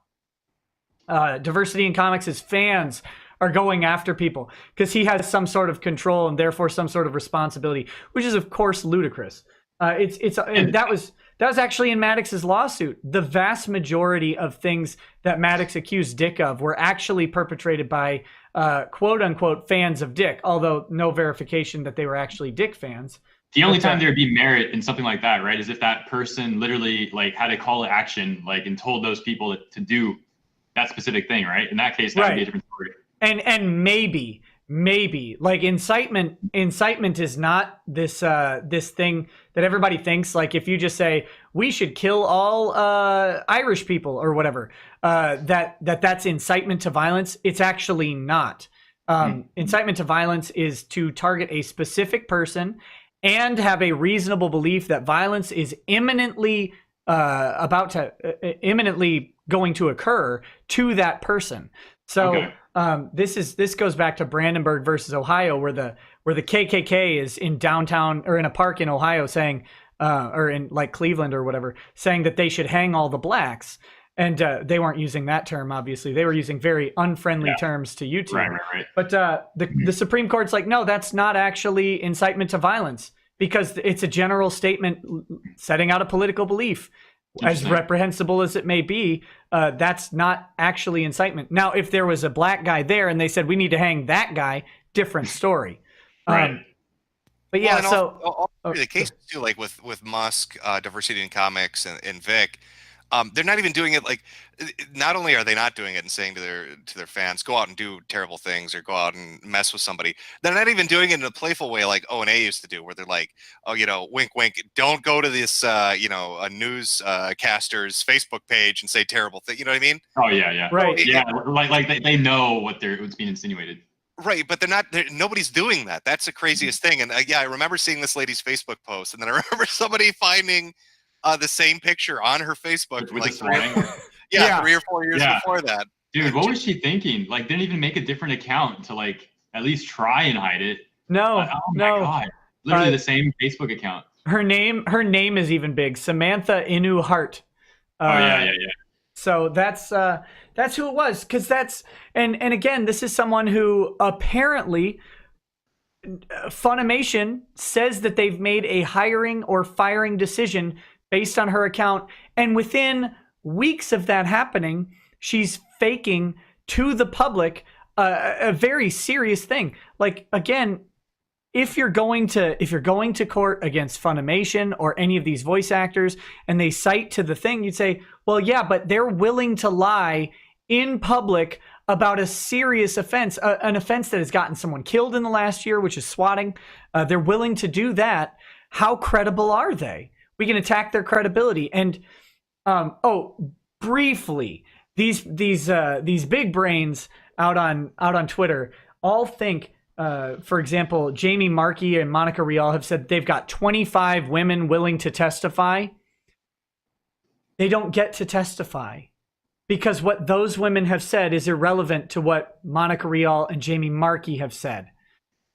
Diversity in Comics is fans are going after people because he has some sort of control and therefore some sort of responsibility, which is of course ludicrous. And that was actually in Maddox's lawsuit. The vast majority of things that Maddox accused Dick of were actually perpetrated by quote unquote fans of Dick, although no verification that they were actually Dick fans.
The only time there would be merit in something like that, right, is if that person literally like had a call to action, like, and told those people to do that specific thing, right? In that case, that would be a different story.
And maybe maybe like incitement is not this this thing that everybody thinks. Like if you just say we should kill all Irish people or whatever, that's incitement to violence. It's actually not. Incitement to violence is to target a specific person and have a reasonable belief that violence is imminently imminently going to occur to that person. So this goes back to Brandenburg versus Ohio, where the KKK is in downtown or in a park in Ohio saying, or in like Cleveland or whatever, saying that they should hang all the blacks. And they weren't using that term, obviously. They were using very unfriendly terms to YouTube.
Right.
But the Supreme Court's like, no, that's not actually incitement to violence, because it's a general statement setting out a political belief. As reprehensible as it may be, that's not actually incitement. Now, if there was a black guy there and they said, we need to hang that guy, different story.
Right.
But yeah,
all the cases too, like with Musk, diversity in comics, and Vic, they're not even doing it. Like, not only are they not doing it and saying to their fans, go out and do terrible things or go out and mess with somebody, they're not even doing it in a playful way like O&A used to do, where they're like, oh, wink, wink, don't go to this, a newscaster's Facebook page and say terrible things. You know what I mean?
Oh yeah.
Right.
Yeah, like they know what's being insinuated.
Right, but nobody's doing that. That's the craziest thing. And I remember seeing this lady's Facebook post, and then I remember somebody finding the same picture on her Facebook
With
like
the swatting?
3 or 4 years before that.
Dude, what was she thinking? Like, didn't even make a different account to like at least try and hide it.
No,
oh my God. Literally the same Facebook account.
Her name is even big, Samantha Inu Hart.
Yeah.
So that's who it was, because and again, this is someone who apparently Funimation says that they've made a hiring or firing decision based on her account, and within weeks of that happening, she's faking to the public a very serious thing. Like, again, if you're going to court against Funimation or any of these voice actors and they cite to the thing, you'd say, well, yeah, but they're willing to lie in public about a serious offense, an offense that has gotten someone killed in the last year, which is swatting. They're willing to do that. How credible are they? We can attack their credibility. And briefly, these big brains out on Twitter all think, for example, Jamie Markey and Monica Rial have said they've got 25 women willing to testify. They don't get to testify because what those women have said is irrelevant to what Monica Rial and Jamie Markey have said.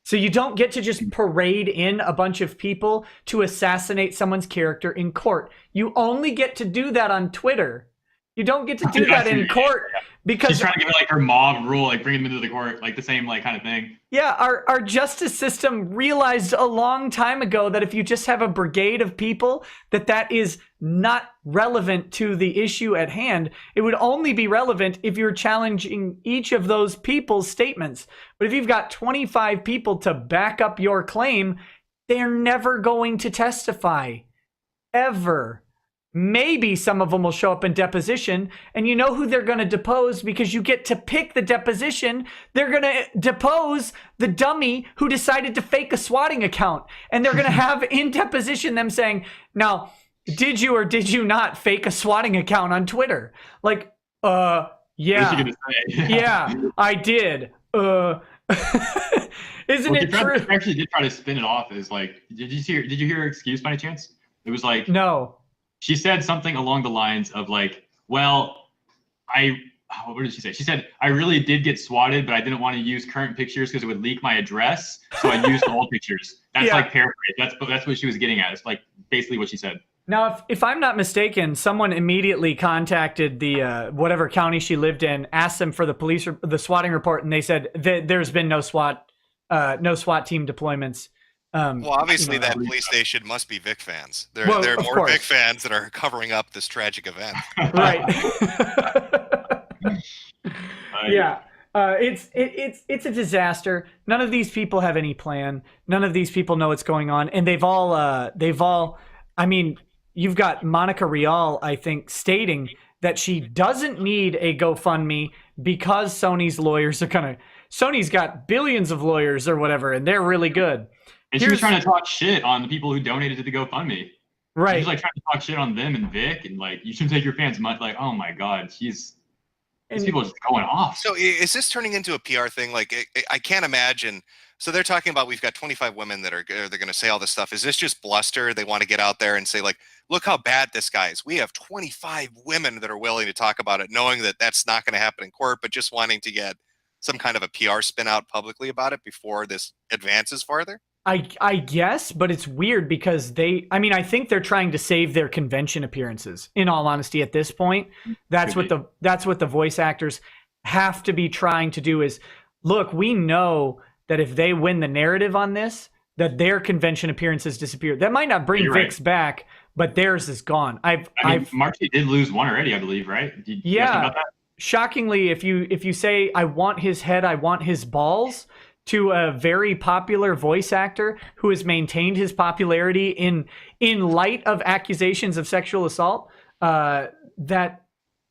So you don't get to just parade in a bunch of people to assassinate someone's character in court. You only get to do that on Twitter. You don't get to do that in court because
she's trying to give it like her mob rule, like bring them into the court, like the same like kind of thing.
Yeah, our justice system realized a long time ago that if you just have a brigade of people, that is not relevant to the issue at hand. It would only be relevant if you're challenging each of those people's statements. But if you've got 25 people to back up your claim, they're never going to testify. Ever. Maybe some of them will show up in deposition, and you know who they're going to depose because you get to pick the deposition. They're going to depose the dummy who decided to fake a swatting account, and they're going to have in deposition them saying, now, did you or did you not fake a swatting account on Twitter? Like, yeah, yeah, I did. Isn't it true?
She actually did try to spin it off as like, did you hear her excuse by any chance? It was like,
no.
She said something along the lines of like, well, what did she say? She said, I really did get swatted, but I didn't want to use current pictures because it would leak my address. So I used old pictures. That's like paraphrase. That's what she was getting at. It's like basically what she said.
Now, if I'm not mistaken, someone immediately contacted the whatever county she lived in, asked them for the swatting report, and they said there's been no SWAT team deployments.
Well, obviously that police station must be Vic fans. There are more Vic fans that are covering up this tragic event.
Right. Yeah. It's a disaster. None of these people have any plan. None of these people know what's going on, and they've all. I mean, you've got Monica Rial, I think, stating that she doesn't need a GoFundMe because Sony's lawyers are gonna. Sony's got billions of lawyers or whatever, and they're really good.
And she was trying to talk shit on the people who donated to the GoFundMe.
Right.
She was like trying to talk shit on them and Vic, and like, you shouldn't take your fans much. Like, oh my god, these people are just going off.
So is this turning into a PR thing? Like, I can't imagine. So they're talking about we've got 25 women that are they're going to say all this stuff. Is this just bluster? They want to get out there and say like, look how bad this guy is. We have 25 women that are willing to talk about it, knowing that that's not going to happen in court, but just wanting to get some kind of a PR spin out publicly about it before this advances farther.
I guess, but it's weird because I think they're trying to save their convention appearances. In all honesty, at this point, that's what the voice actors have to be trying to do is, look, we know that if they win the narrative on this, that their convention appearances disappear. That might not bring Vic's back, but theirs is gone.
Marty did lose one already, I believe, right?
Yeah. Shockingly, if you say I want his head, I want his balls, to a very popular voice actor who has maintained his popularity in light of accusations of sexual assault, that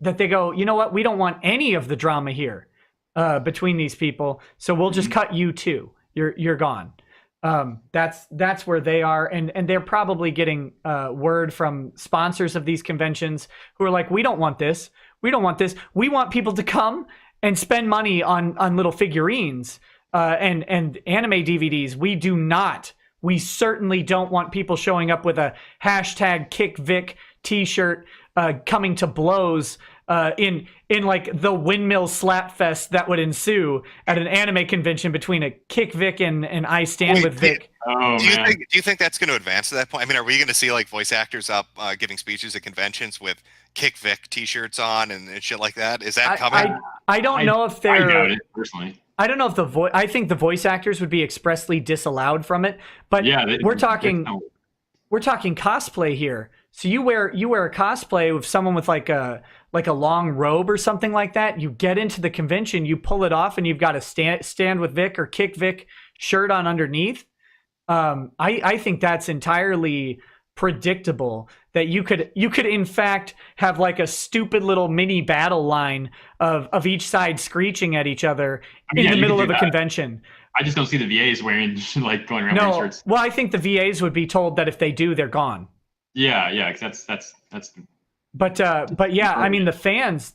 they go, you know what, we don't want any of the drama here between these people, so we'll just cut you too. You're gone. That's where they are, and they're probably getting word from sponsors of these conventions who are like, we don't want this. We don't want this. We want people to come and spend money on little figurines. And anime DVDs. We certainly don't want people showing up with a #KickVic t-shirt coming to blows in like the windmill slap fest that would ensue at an anime convention between a KickVic and I Stand with Vic.
Do you think that's going to advance to that point? I mean, are we going to see like voice actors up giving speeches at conventions with KickVic t-shirts on and shit like that? Is that coming?
I don't know if they're.
I doubt it personally.
I don't know if I think the voice actors would be expressly disallowed from it, but yeah, we're talking cosplay here. So you wear a cosplay with someone with like a long robe or something like that. You get into the convention, you pull it off, and you've got a stand with Vic or Kick Vic shirt on underneath. I think that's entirely predictable that you could in fact have like a stupid little mini battle line of each side screeching at each other in the middle of a convention.
I just don't see the VAs wearing like going around wearing shirts.
Well, I think the VAs would be told that if they do, they're gone.
Yeah, because that's.
But yeah, I mean the fans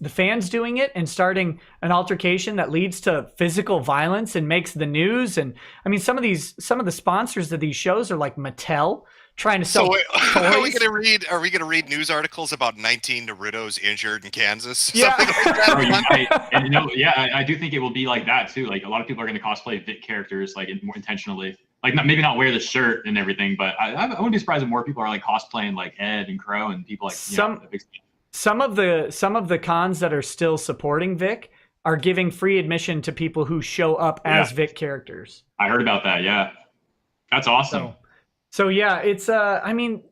doing it and starting an altercation that leads to physical violence and makes the news. And I mean some of the sponsors of these shows are like Mattel, trying to sell toys.
Are we going to read news articles about 19 Naruto's injured in Kansas?
Yeah.
Something like that?
And I do think it will be like that too. Like a lot of people are going to cosplay Vic characters like more intentionally. Like maybe not wear the shirt and everything, but I wouldn't be surprised if more people are like cosplaying like Ed and Crow and people like
some of the cons that are still supporting Vic are giving free admission to people who show up as Vic characters.
I heard about that. Yeah, that's awesome.
So yeah, it's I mean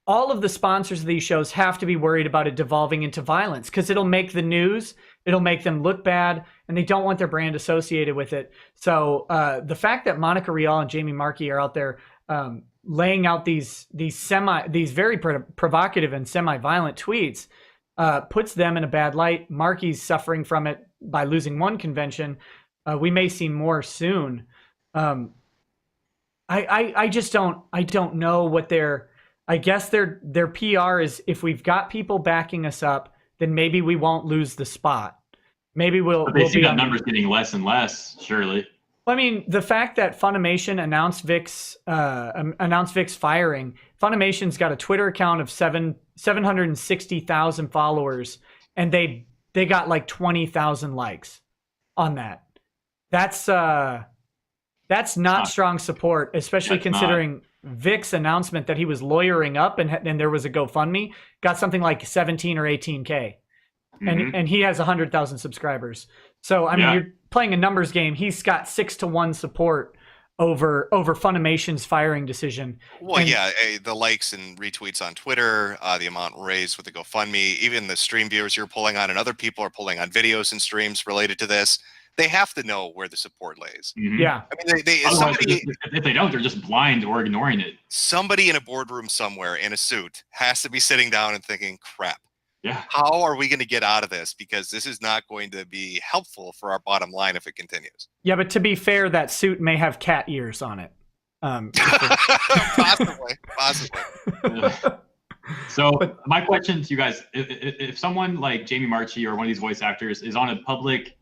all of the sponsors of these shows have to be worried about it devolving into violence because it'll make the news, it'll make them look bad, and they don't want their brand associated with it. So the fact that Monica Rial and Jamie Marchi are out there laying out these very provocative and semi-violent tweets puts them in a bad light. Marchi's suffering from it by losing one convention. We may see more soon. I just don't know what I guess their PR is. If we've got people backing us up, then maybe we won't lose the spot. Maybe we'll
see that numbers getting less and less, surely.
I mean, the fact that Funimation announced Vic's firing. Funimation's got a Twitter account of 760,000 followers, and they got like 20,000 likes on that. That's not strong support, especially considering Vic's announcement that he was lawyering up and there was a GoFundMe got something like 17 or 18K. And he has 100,000 subscribers. So I mean, you're playing a numbers game. He's got 6-to-1 support over Funimation's firing decision.
Well, the likes and retweets on Twitter, the amount raised with the GoFundMe, even the stream viewers you're pulling on, and other people are pulling on videos and streams related to this. They have to know where the support lays.
Yeah.
I mean,
if they don't, they're just blind or ignoring it.
Somebody in a boardroom somewhere in a suit has to be sitting down and thinking, crap.
Yeah.
How are we going to get out of this? Because this is not going to be helpful for our bottom line if it continues.
Yeah, but to be fair, that suit may have cat ears on it.
Possibly.
So my question to you guys, if someone like Jamie Marchi or one of these voice actors is on a public,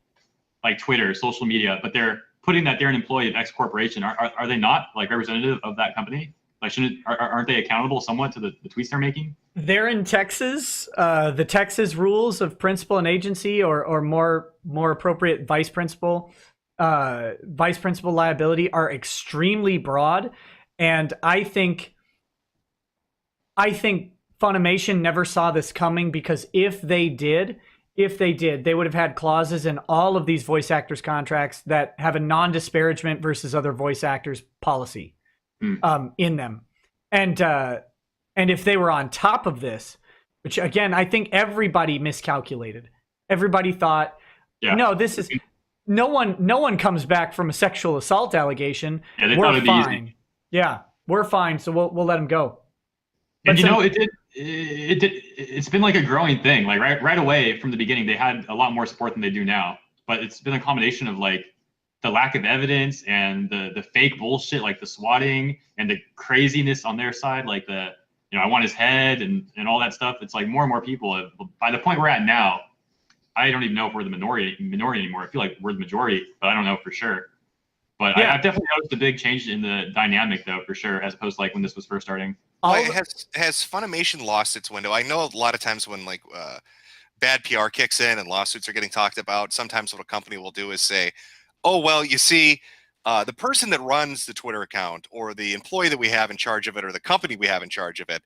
like Twitter, social media, but they're putting that they're an employee of X corporation, are they not like representative of that company? Like, aren't they accountable somewhat to the tweets they're making?
They're in Texas. The Texas rules of principal and agency, or more appropriate, vice principal liability are extremely broad, and I think Funimation never saw this coming, because if they did, they would have had clauses in all of these voice actors' contracts that have a non-disparagement versus other voice actors policy in them. And if they were on top of this, which again, I think everybody miscalculated. Everybody thought, no, this is no one comes back from a sexual assault allegation.
Yeah, they
we're
thought it'd
fine.
be easy.
Yeah, we're fine. So we'll let them go.
And it's been like a growing thing. Like right away from the beginning, they had a lot more support than they do now. But it's been a combination of like the lack of evidence and the fake bullshit, like the swatting and the craziness on their side, like I want his head and all that stuff. It's like more and more people. By the point we're at now, I don't even know if we're the minority anymore. I feel like we're the majority, but I don't know for sure. But I've definitely noticed a big change in the dynamic, though, for sure, as opposed to like when this was first starting.
Has Funimation lost its window? I know a lot of times when like bad PR kicks in and lawsuits are getting talked about, sometimes what a company will do is say, oh, well, you see, the person that runs the Twitter account or the employee that we have in charge of it or the company we have in charge of it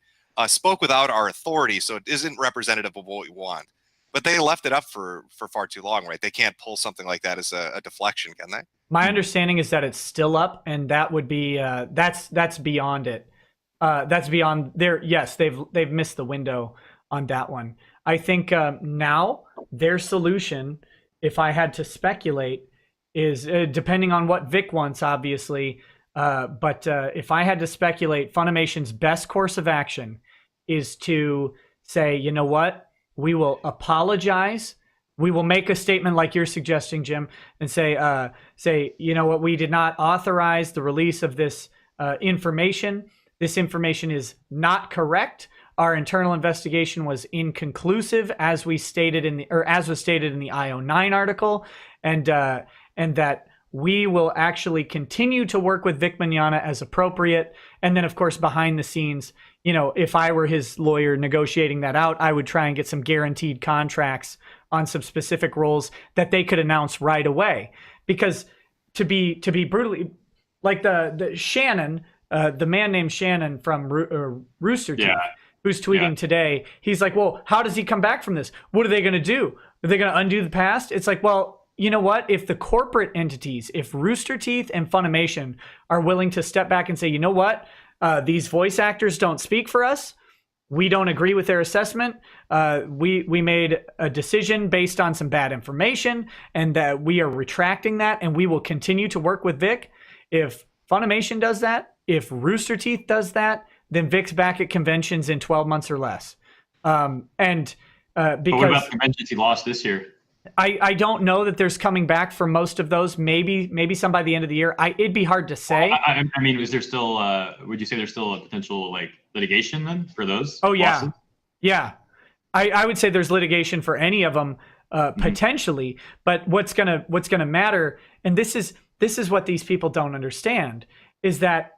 spoke without our authority, so it isn't representative of what we want. But they left it up for far too long, right? They can't pull something like that as a deflection, can they?
My understanding is that it's still up, and that would be that's beyond it. That's beyond their. Yes, they've missed the window on that one. I think now their solution, if I had to speculate, is depending on what Vic wants, obviously. But if I had to speculate, Funimation's best course of action is to say, you know what? We will apologize. We will make a statement like you're suggesting, Jim, and say, you know what? We did not authorize the release of this information. This information is not correct. Our internal investigation was inconclusive, as was stated in the IO9 article, and that we will actually continue to work with Vic Mignogna as appropriate. And then, of course, behind the scenes, if I were his lawyer negotiating that out, I would try and get some guaranteed contracts on some specific roles that they could announce right away. Because to be brutally, like the Shannon, the man named Shannon from Rooster Teeth, who's tweeting today, he's like, well, how does he come back from this? What are they going to do? Are they going to undo the past? It's like, well, you know what? If the corporate entities, if Rooster Teeth and Funimation are willing to step back and say, you know what? These voice actors don't speak for us. We don't agree with their assessment. We made a decision based on some bad information, and that we are retracting that, and we will continue to work with Vic. If Funimation does that, if Rooster Teeth does that, then Vic's back at conventions in 12 months or less. Because
but what about the conventions he lost this year?
I don't know that there's coming back for most of those. Maybe some by the end of the year. It'd be hard to say.
Well, I mean, is there still? Would you say there's still a potential like litigation then for those?
Oh yeah,
lawsuits?
Yeah. I would say there's litigation for any of them potentially. But what's gonna matter, and this is what these people don't understand, is that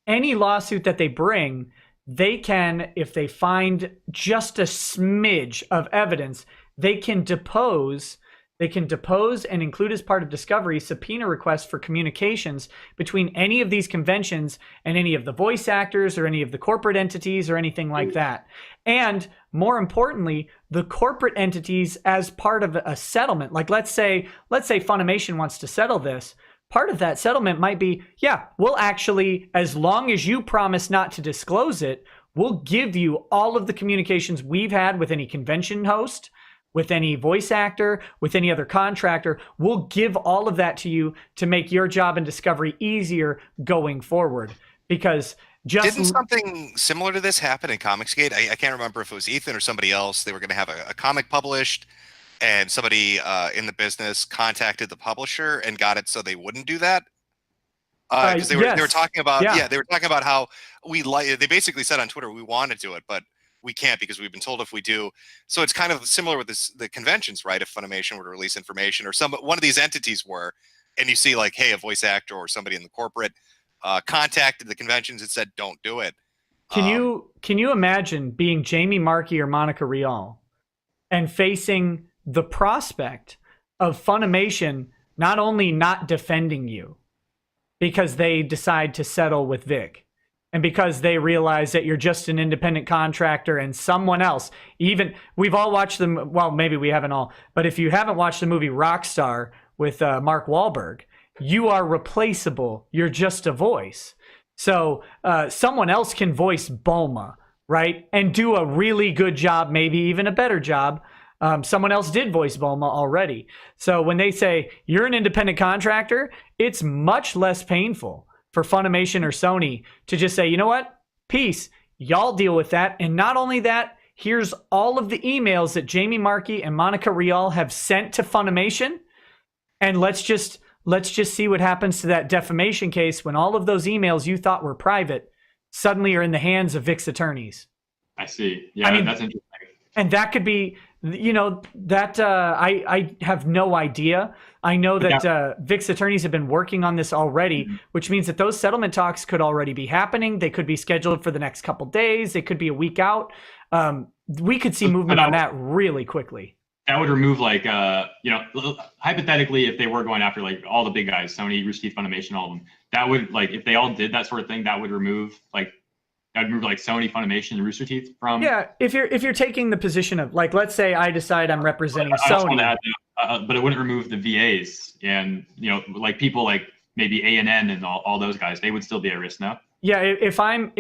any lawsuit that they bring, they can, if they find just a smidge of evidence, they can depose and include as part of discovery subpoena requests for communications between any of these conventions and any of the voice actors or any of the corporate entities or anything like that. And more importantly, the corporate entities as part of a settlement. Like let's say Funimation wants to settle this. Part of that settlement might be, yeah, we'll actually, as long as you promise not to disclose it, we'll give you all of the communications we've had with any convention host, with any voice actor, with any other contractor. We'll give all of that to you to make your job in discovery easier going forward. Because Just
Didn't something similar to this happen in Comicsgate? I can't remember if it was Ethan or somebody else. They were going to have a comic published, and somebody in the business contacted the publisher and got it so they wouldn't do that. Because they were
yes,
talking about
yeah.
they were talking about how they basically said on Twitter we want to do it, but we can't because we've been told if we do. So it's kind of similar with the conventions, right? If Funimation were to release information or one of these entities were, and you see like, hey, a voice actor or somebody in the corporate contacted the conventions and said don't do it.
Can you imagine being Jamie Marchi or Monica Rial and facing the prospect of Funimation not only not defending you because they decide to settle with Vic, and because they realize that you're just an independent contractor and someone else, even we've all watched them. Well, maybe we haven't all, but if you haven't watched the movie Rockstar with Mark Wahlberg, you are replaceable. You're just a voice. So someone else can voice Bulma, right? And do a really good job, maybe even a better job. Someone else did voice Bulma already. So when they say you're an independent contractor, it's much less painful for Funimation or Sony to just say, you know what? Peace. Y'all deal with that. And not only that, here's all of the emails that Jamie Marchi and Monica Rial have sent to Funimation. And let's just see what happens to that defamation case when all of those emails you thought were private suddenly are in the hands of Vic's attorneys.
I see. Yeah,
I mean,
that's interesting.
And that could be, that I have no idea. I know that Vic's attorneys have been working on this already, which means that those settlement talks could already be happening. They could be scheduled for the next couple days. They could be a week out. We could see movement on that really quickly.
That would remove hypothetically, if they were going after like all the big guys, Sony, Rooster Teeth, Funimation, all of them, that would if they all did that sort of thing, that would remove Sony, Funimation, and Rooster Teeth from.
Yeah, if you're taking the position of let's say I decide I'm representing Sony,
but it wouldn't remove the VAs and people like maybe A&N and all those guys. They would still be at risk now.
Yeah, if I'm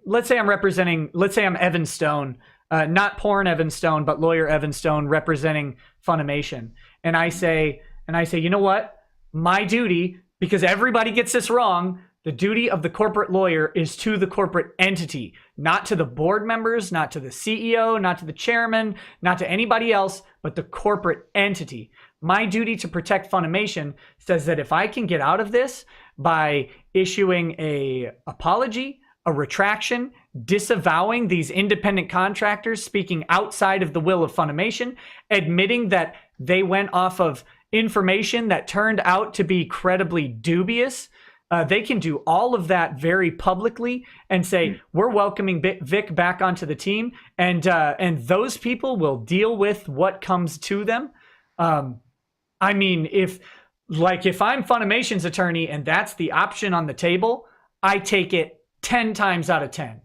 let's say I'm Evan Stone. Not porn Evan Stone, but lawyer Evan Stone representing Funimation. And I say, you know what? My duty, because everybody gets this wrong, the duty of the corporate lawyer is to the corporate entity, not to the board members, not to the CEO, not to the chairman, not to anybody else, but the corporate entity. My duty to protect Funimation says that if I can get out of this by issuing a apology, a retraction, disavowing these independent contractors speaking outside of the will of Funimation, admitting that they went off of information that turned out to be credibly dubious. They can do all of that very publicly and say, we're welcoming Vic back onto the team, and those people will deal with what comes to them. I mean, if I'm Funimation's attorney and that's the option on the table, I take it 10 times out of 10.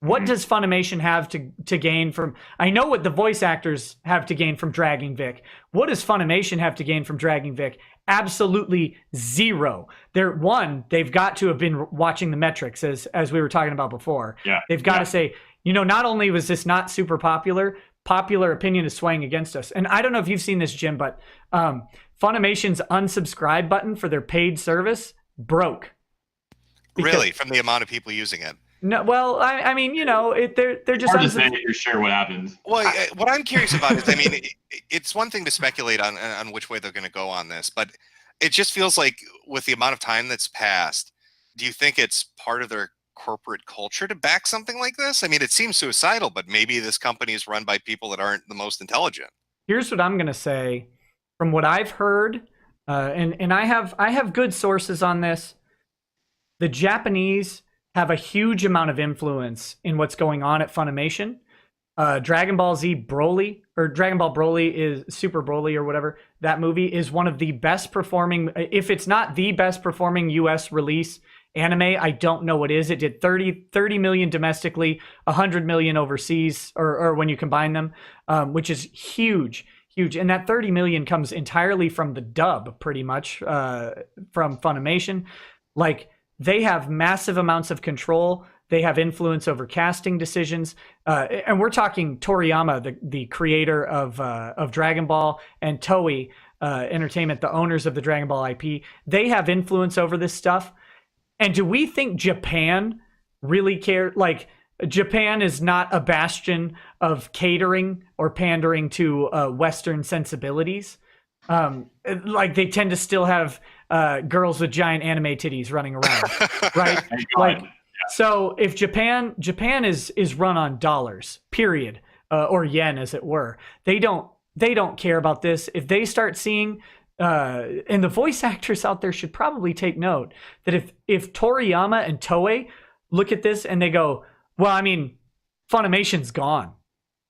What does Funimation have to gain from? I know what the voice actors have to gain from dragging Vic. What does Funimation have to gain from dragging Vic? Absolutely zero. They've got to have been watching the metrics as we were talking about before.
Yeah.
They've got to say, not only was this not super popular opinion is swaying against us. And I don't know if you've seen this, Jim, but Funimation's unsubscribe button for their paid service broke.
Really, from the amount of people using it.
No, well, I mean, they're just
hard to say if you're sure what happens.
Well, what I'm curious about is, I mean, it's one thing to speculate on which way they're going to go on this, but it just feels like with the amount of time that's passed, do you think it's part of their corporate culture to back something like this? I mean, it seems suicidal, but maybe this company is run by people that aren't the most intelligent.
Here's what I'm going to say, from what I've heard, and I have good sources on this. The Japanese have a huge amount of influence in what's going on at Funimation. Dragon Ball Z Broly, or Dragon Ball Broly is Super Broly or whatever, that movie is one of the best performing, if it's not the best performing US release anime, I don't know what is. It did 30 million domestically, 100 million overseas, or when you combine them, which is huge. And that 30 million comes entirely from the dub, pretty much, from Funimation. They have massive amounts of control. They have influence over casting decisions. And we're talking Toriyama, the creator of Dragon Ball, and Toei Entertainment, the owners of the Dragon Ball IP. They have influence over this stuff. And do we think Japan really care. Like, Japan is not a bastion of catering or pandering to Western sensibilities. Like, they tend to still have girls with giant anime titties running around, right?
Thank
Like,
God.
so if Japan is run on dollars, period, or yen, as it were. They don't care about this. If they start seeing, and the voice actors out there should probably take note that if Toriyama and Toei look at this and they go, well, I mean, Funimation's gone.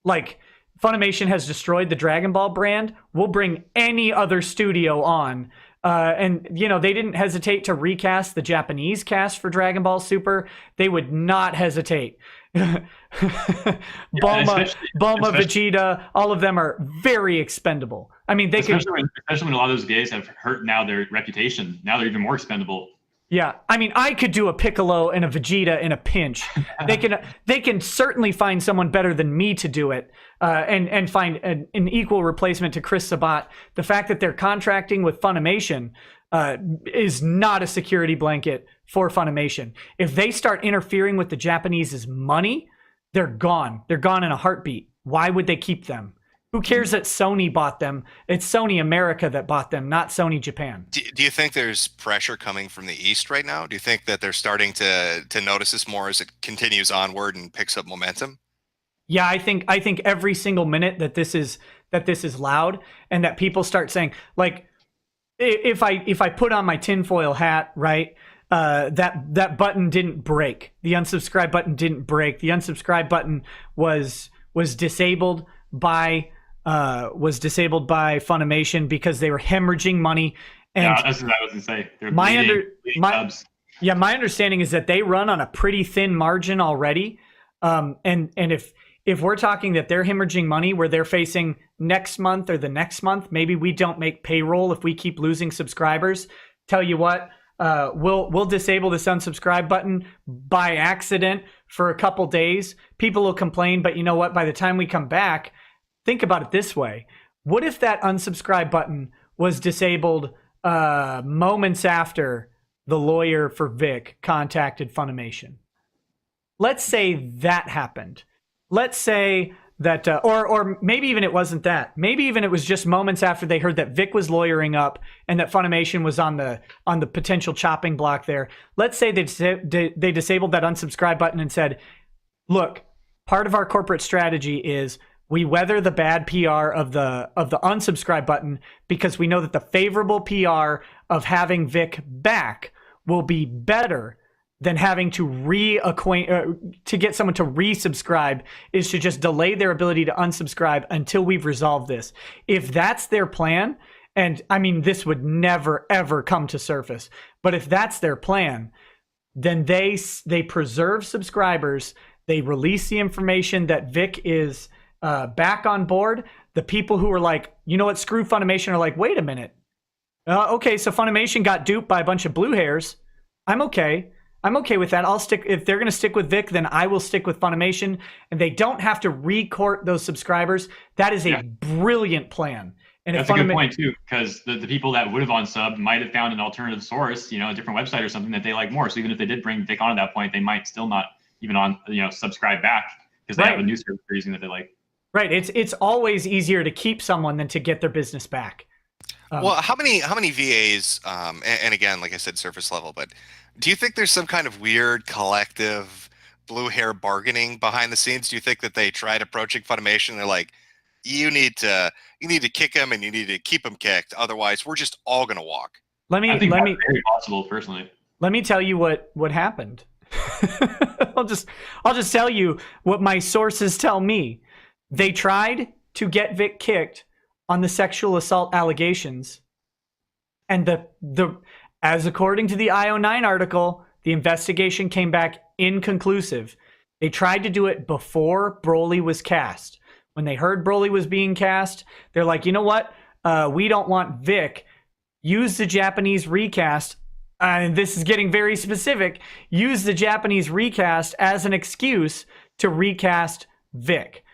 Like, Funimation has destroyed the Dragon Ball brand. We'll bring any other studio on. And, you know, they didn't hesitate to recast the Japanese cast for Dragon Ball Super. They would not hesitate. Bulma, Vegeta, all of them are very expendable. I mean, they
especially when a lot of those gays have hurt now their reputation. Now they're even more expendable.
Yeah, I mean, I could do a Piccolo and a Vegeta in a pinch. They can certainly find someone better than me to do it, and find an equal replacement to Chris Sabat. The fact that they're contracting with Funimation is not a security blanket for Funimation. If they start interfering with the Japanese's money, they're gone. They're gone in a heartbeat. Why would they keep them? Who cares that Sony bought them? It's Sony America that bought them, not Sony Japan.
Do you think there's pressure coming from the East right now? Do you think that they're starting to notice this more as it continues onward and picks up momentum?
Yeah, I think every single minute that this is loud and that people start saying, like, if I put on my tinfoil hat, right, that button didn't break. The unsubscribe button didn't break. The unsubscribe button was disabled by Funimation because they were hemorrhaging money. And
yeah, that's what I was gonna say. They're
my understanding is that they run on a pretty thin margin already. And if we're talking that they're hemorrhaging money where they're facing next month or the next month, maybe we don't make payroll if we keep losing subscribers. Tell you what, we'll disable this unsubscribe button by accident for a couple days. People will complain, but you know what? By the time we come back, think about it this way. What if that unsubscribe button was disabled moments after the lawyer for Vic contacted Funimation? Let's say that happened. Let's say that, or maybe even it wasn't that. Maybe even it was just moments after they heard that Vic was lawyering up and that Funimation was on the potential chopping block there. Let's say they disabled that unsubscribe button and said, look, part of our corporate strategy is we weather the bad PR of the unsubscribe button because we know that the favorable PR of having Vic back will be better than having to to get someone to resubscribe is to just delay their ability to unsubscribe until we've resolved this. If that's their plan, and I mean, this would never, ever come to surface, but if that's their plan, then they preserve subscribers. They release the information that Vic is back on board. The people who are like, you know what, screw Funimation are like, wait a minute. Okay, so Funimation got duped by a bunch of blue hairs. I'm okay with that. I'll stick, if they're going to stick with Vic, then I will stick with Funimation, and they don't have to recourt those subscribers. That is a brilliant plan. And
that's a good point too, because the people that would have unsub might have found an alternative source, you know, a different website or something that they like more. So even if they did bring Vic on at that point, they might still not even subscribe back because they have a new service they're using that they like.
Right. It's always easier to keep someone than to get their business back.
Well, how many VAs, and again, like I said, surface level, but do you think there's some kind of weird collective blue hair bargaining behind the scenes? Do you think that they tried approaching Funimation? They're like, you need to kick him and you need to keep him kicked. Otherwise, we're just all going to walk.
I think that's very possible, personally.
Let me tell you what happened. I'll just tell you what my sources tell me. They tried to get Vic kicked on the sexual assault allegations, and as according to the IO9 article, the investigation came back inconclusive. They tried to do it before Broly was cast. When they heard Broly was being cast, they're like, you know what? We don't want Vic. Use the Japanese recast. And this is getting very specific. Use the Japanese recast as an excuse to recast Vic.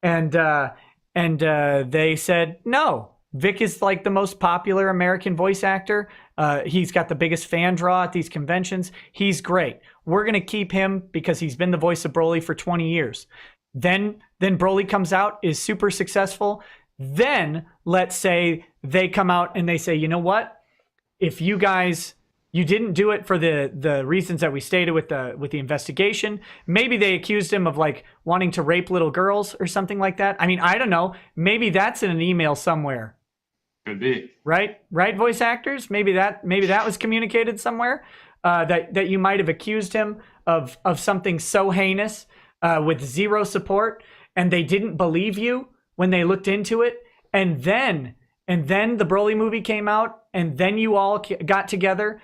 And they said, no, Vic is like the most popular American voice actor. He's got the biggest fan draw at these conventions. He's great. We're going to keep him because he's been the voice of Broly for 20 years. Then Broly comes out, is super successful. Then let's say they come out and they say, you know what? If you guys, you didn't do it for the reasons that we stated with the investigation. Maybe they accused him of like wanting to rape little girls or something like that. I mean, I don't know. Maybe that's in an email somewhere.
Could be.
Right, voice actors. Maybe that was communicated somewhere. That you might have accused him of something so heinous with zero support, and they didn't believe you when they looked into it, and then the Broly movie came out, and then you all got together,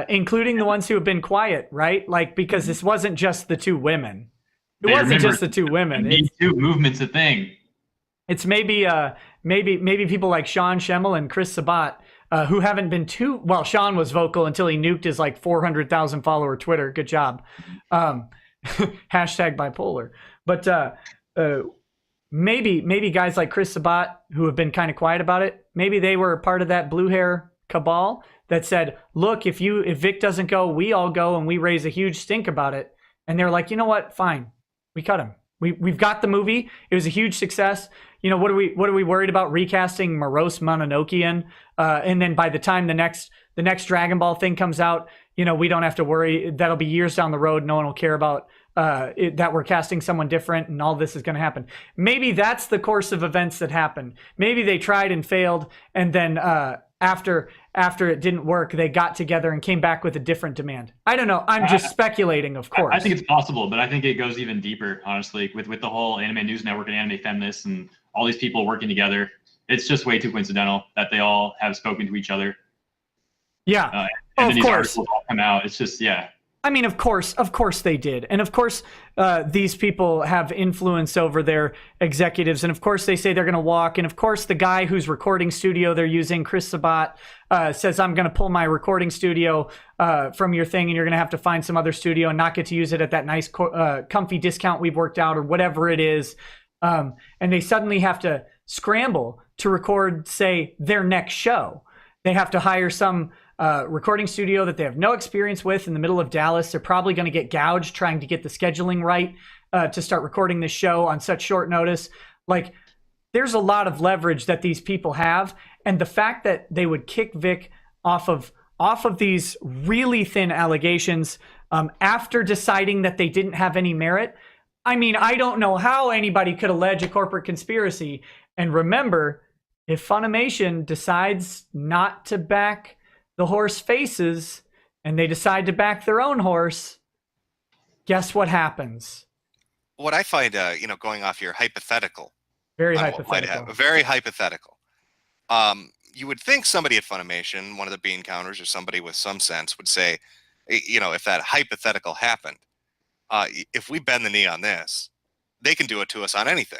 including the ones who have been quiet, right? Like, because this wasn't just the two women. It wasn't just the two women.
The Me Too movement's a thing.
It's maybe people like Sean Schemmel and Chris Sabat, who haven't been too well. Sean was vocal until he nuked his like 400,000 follower Twitter. Good job. Hashtag bipolar. But maybe guys like Chris Sabat, who have been kind of quiet about it, maybe they were part of that blue hair cabal that said, look, if Vic doesn't go, we all go, and we raise a huge stink about it. And they're like, you know what? Fine, we cut him. We've got the movie. It was a huge success. You know, what are we worried about recasting Morose Mononokean? And then by the time the next Dragon Ball thing comes out, you know, we don't have to worry. That'll be years down the road. No one will care about that we're casting someone different, and all this is going to happen. Maybe that's the course of events that happened. Maybe they tried and failed, and then after it didn't work, they got together and came back with a different demand. I don't know. I'm just speculating, of course.
I think it's possible, but I think it goes even deeper, honestly, with the whole Anime News Network and Anime Feminists and all these people working together. It's just way too coincidental that they all have spoken to each other.
Yeah,
and then
of
these
course.
articles all come out. It's just, yeah.
I mean, of course they did. And of course, these people have influence over their executives. And of course, they say they're going to walk. And of course, the guy whose recording studio they're using, Chris Sabat, says, I'm going to pull my recording studio from your thing, and you're going to have to find some other studio and not get to use it at that nice, comfy discount we've worked out, or whatever it is. And they suddenly have to scramble to record, say, their next show. They have to hire some recording studio that they have no experience with in the middle of Dallas. They're probably going to get gouged trying to get the scheduling right to start recording this show on such short notice. Like, there's a lot of leverage that these people have, and the fact that they would kick Vic off of these really thin allegations after deciding that they didn't have any merit. I mean, I don't know how anybody could allege a corporate conspiracy. And remember, if Funimation decides not to back the horse faces and they decide to back their own horse, guess what happens?
What I find, going off your hypothetical,
Very hypothetical.
Very hypothetical. You would think somebody at Funimation, one of the bean counters or somebody with some sense, would say, if that hypothetical happened, if we bend the knee on this, they can do it to us on anything.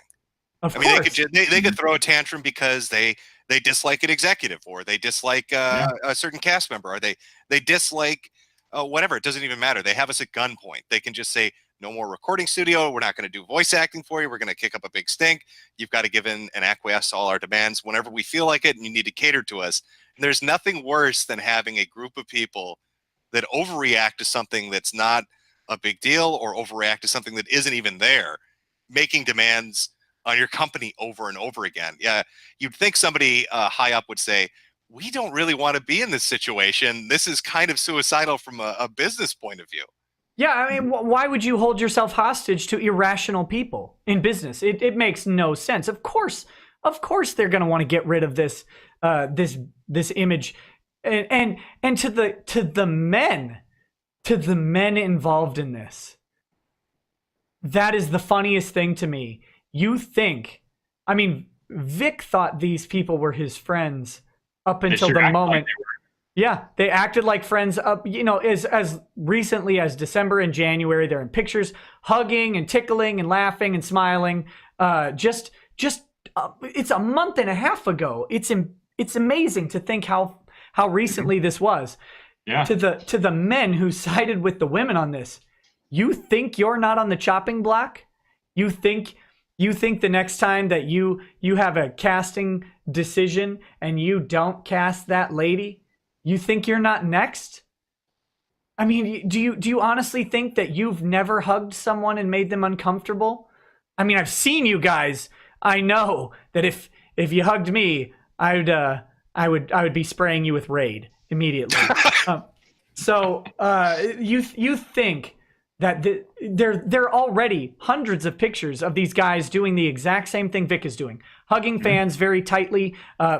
Of
I
course.
mean, they could throw a tantrum because they dislike an executive, or they dislike a certain cast member, or they dislike whatever. It doesn't even matter. They have us at gunpoint. They can just say, no more recording studio. We're not going to do voice acting for you. We're going to kick up a big stink. You've got to give in and acquiesce to all our demands whenever we feel like it, and you need to cater to us. And there's nothing worse than having a group of people that overreact to something that's not a big deal, or overreact to something that isn't even there, making demands on your company over and over again. Yeah, you'd think somebody high up would say, we don't really want to be in this situation. This is kind of suicidal from a business point of view.
Yeah, I mean, why would you hold yourself hostage to irrational people in business? It makes no sense. Of course, they're going to want to get rid of this this image, and to the men involved in this. That is the funniest thing to me. You think, I mean, Vic thought these people were his friends up until the moment. Yeah, they acted like friends up, as recently as December and January. They're in pictures, hugging and tickling and laughing and smiling. It's a month and a half ago. It's amazing to think how recently this was.
Yeah.
To the men who sided with the women on this, you think you're not on the chopping block? You think You think the next time that you have a casting decision and you don't cast that lady, you think you're not next? I mean, do you honestly think that you've never hugged someone and made them uncomfortable? I mean, I've seen you guys. I know that if you hugged me, I would be spraying you with Raid immediately. So you think that there are already hundreds of pictures of these guys doing the exact same thing Vic is doing, hugging fans very tightly,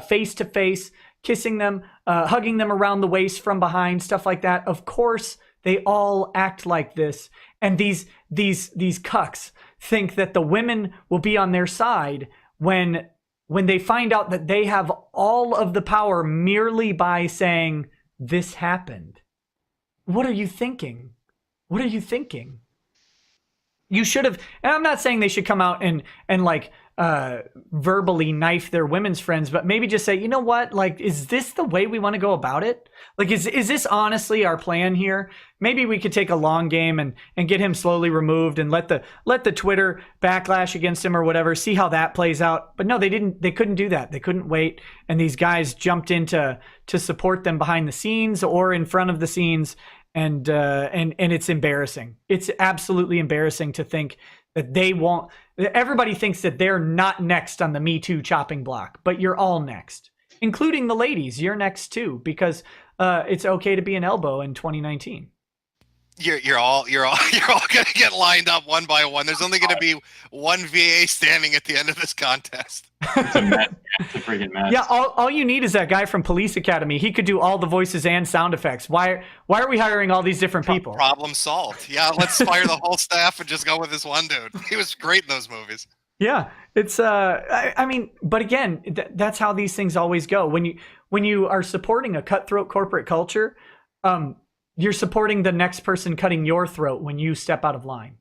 face to face, kissing them, hugging them around the waist from behind, stuff like that. Of course, they all act like this, and these cucks think that the women will be on their side when they find out that they have all of the power merely by saying this happened. What are you thinking? What are you thinking? You should have, and I'm not saying they should come out and like verbally knife their women's friends, but maybe just say, you know what, like, is this the way we want to go about it? Like, is this honestly our plan here? Maybe we could take a long game and get him slowly removed and let the Twitter backlash against him or whatever, see how that plays out. But no, they couldn't do that. They couldn't wait. And these guys jumped in to support them behind the scenes or in front of the scenes. And it's embarrassing. It's absolutely embarrassing to think that they won't. Everybody thinks that they're not next on the Me Too chopping block, but you're all next, including the ladies. You're next too, because it's okay to be an elbow in 2019.
You're all gonna get lined up one by one. There's only gonna be one VA standing at the end of this contest.
It's a mess. It's a freaking mess.
Yeah, all you need is that guy from Police Academy. He could do all the voices and sound effects. Why are we hiring all these different people?
Problem solved. Yeah, let's fire the whole staff and just go with this one dude. He was great in those movies.
Yeah, it's I mean, but again, that's how these things always go. When you are supporting a cutthroat corporate culture, you're supporting the next person cutting your throat when you step out of line.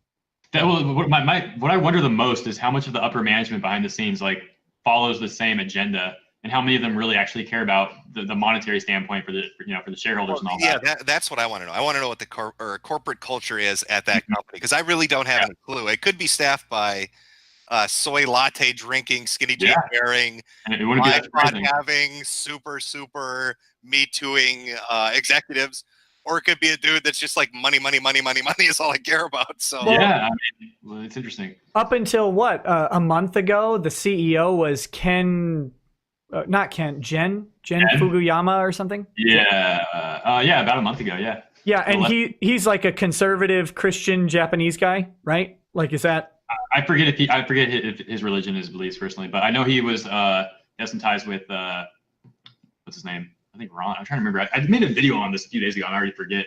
What I wonder the most is how much of the upper management behind the scenes like follows the same agenda, and how many of them really actually care about the monetary standpoint for the shareholders and all that.
Yeah, that's what I want to know. I want to know what the corporate culture is at that company, because I really don't have any clue. It could be staffed by soy latte drinking, skinny jean wearing, live pod having, super me tooing executives. Or it could be a dude that's just like money is all I care about. So
yeah, I mean, well, it's interesting.
Up until what, a month ago, the CEO was Jen Fuguyama or something.
Yeah, about a month ago. Yeah.
Yeah, and he's like a conservative Christian Japanese guy, right? Like, is that?
I forget if his religion, his beliefs personally, but I know he was has some ties with what's his name? I think Ron. I'm trying to remember. I made a video on this a few days ago. And I already forget.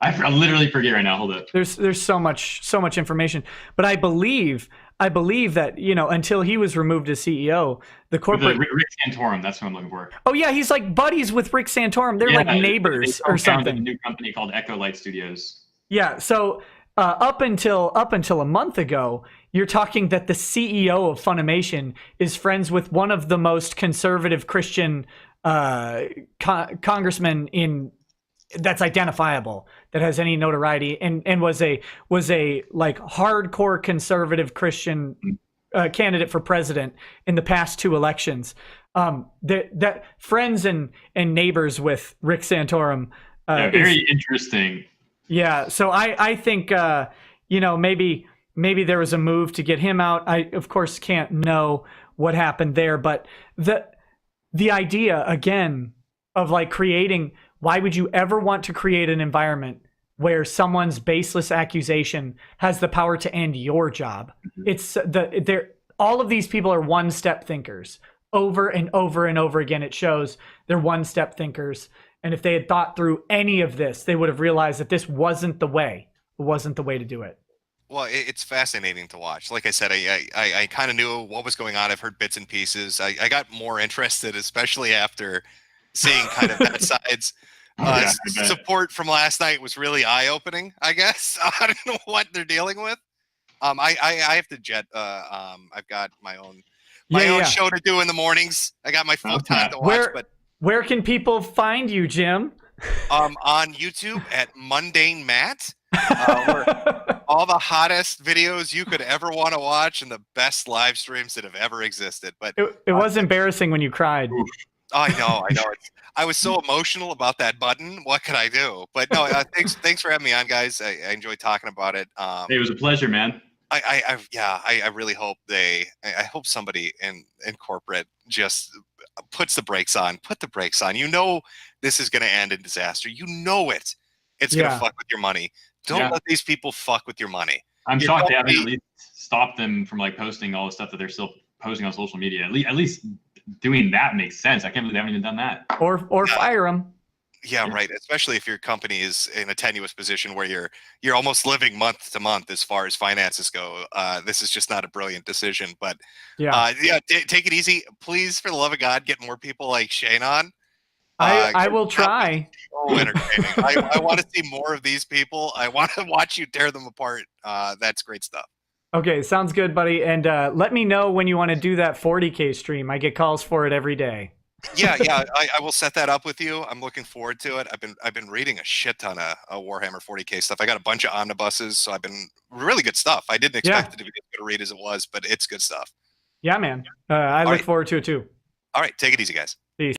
I literally forget right now. Hold up.
There's so much information, but I believe that, you know, until he was removed as CEO, the corporate
Rick Santorum. That's what I'm looking for.
Oh yeah, he's like buddies with Rick Santorum. They're like neighbors or something.
A new company called Echo Light Studios.
Yeah. So up until a month ago, you're talking that the CEO of Funimation is friends with one of the most conservative Christian congressman that's identifiable, that has any notoriety, and was a like hardcore conservative Christian candidate for president in the past 2 elections. That friends and neighbors with Rick Santorum.
Very interesting.
Yeah, so I think maybe there was a move to get him out. I of course can't know what happened there, but the idea, again, of like creating, why would you ever want to create an environment where someone's baseless accusation has the power to end your job? It's all of these people are one-step thinkers. Over and over and over again, it shows they're one-step thinkers. And if they had thought through any of this, they would have realized that this wasn't the way. It wasn't the way to do it.
Well, it's fascinating to watch. Like I said, I kind of knew what was going on. I've heard bits and pieces. I got more interested, especially after seeing kind of that side's support from last night was really eye-opening, I guess. I don't know what they're dealing with. I have to jet. I've got my own show to do in the mornings. I got my full time to watch.
Where can people find you, Jim?
On YouTube at Mundane Matt. all the hottest videos you could ever want to watch and the best live streams that have ever existed. But
It was embarrassing when you cried.
I know. I was so emotional about that button. What could I do? But no, thanks for having me on, guys. I enjoyed talking about it.
Hey, it was a pleasure, man.
I really hope I hope somebody in corporate just puts the brakes on. Put the brakes on. You know this is going to end in disaster. You know it. It's going to fuck with your money. Don't let these people fuck with your money.
I'm shocked they haven't at least stopped them from like posting all the stuff that they're still posting on social media. At least doing that makes sense. I can't believe they haven't even done that.
Or fire them.
Yeah, right. Especially if your company is in a tenuous position where you're almost living month to month as far as finances go. This is just not a brilliant decision. But take it easy, please. For the love of God, get more people like Shane on.
I will try.
So entertaining. I want to see more of these people. I want to watch you tear them apart. That's great stuff.
Okay, sounds good, buddy. And let me know when you want to do that 40K stream. I get calls for it every day.
Yeah, I will set that up with you. I'm looking forward to it. I've been reading a shit ton of Warhammer 40K stuff. I got a bunch of omnibuses, so I've been really good stuff. I didn't expect it to be as good a read as it was, but it's good stuff.
Yeah, man. I look forward to it too.
All right, take it easy, guys.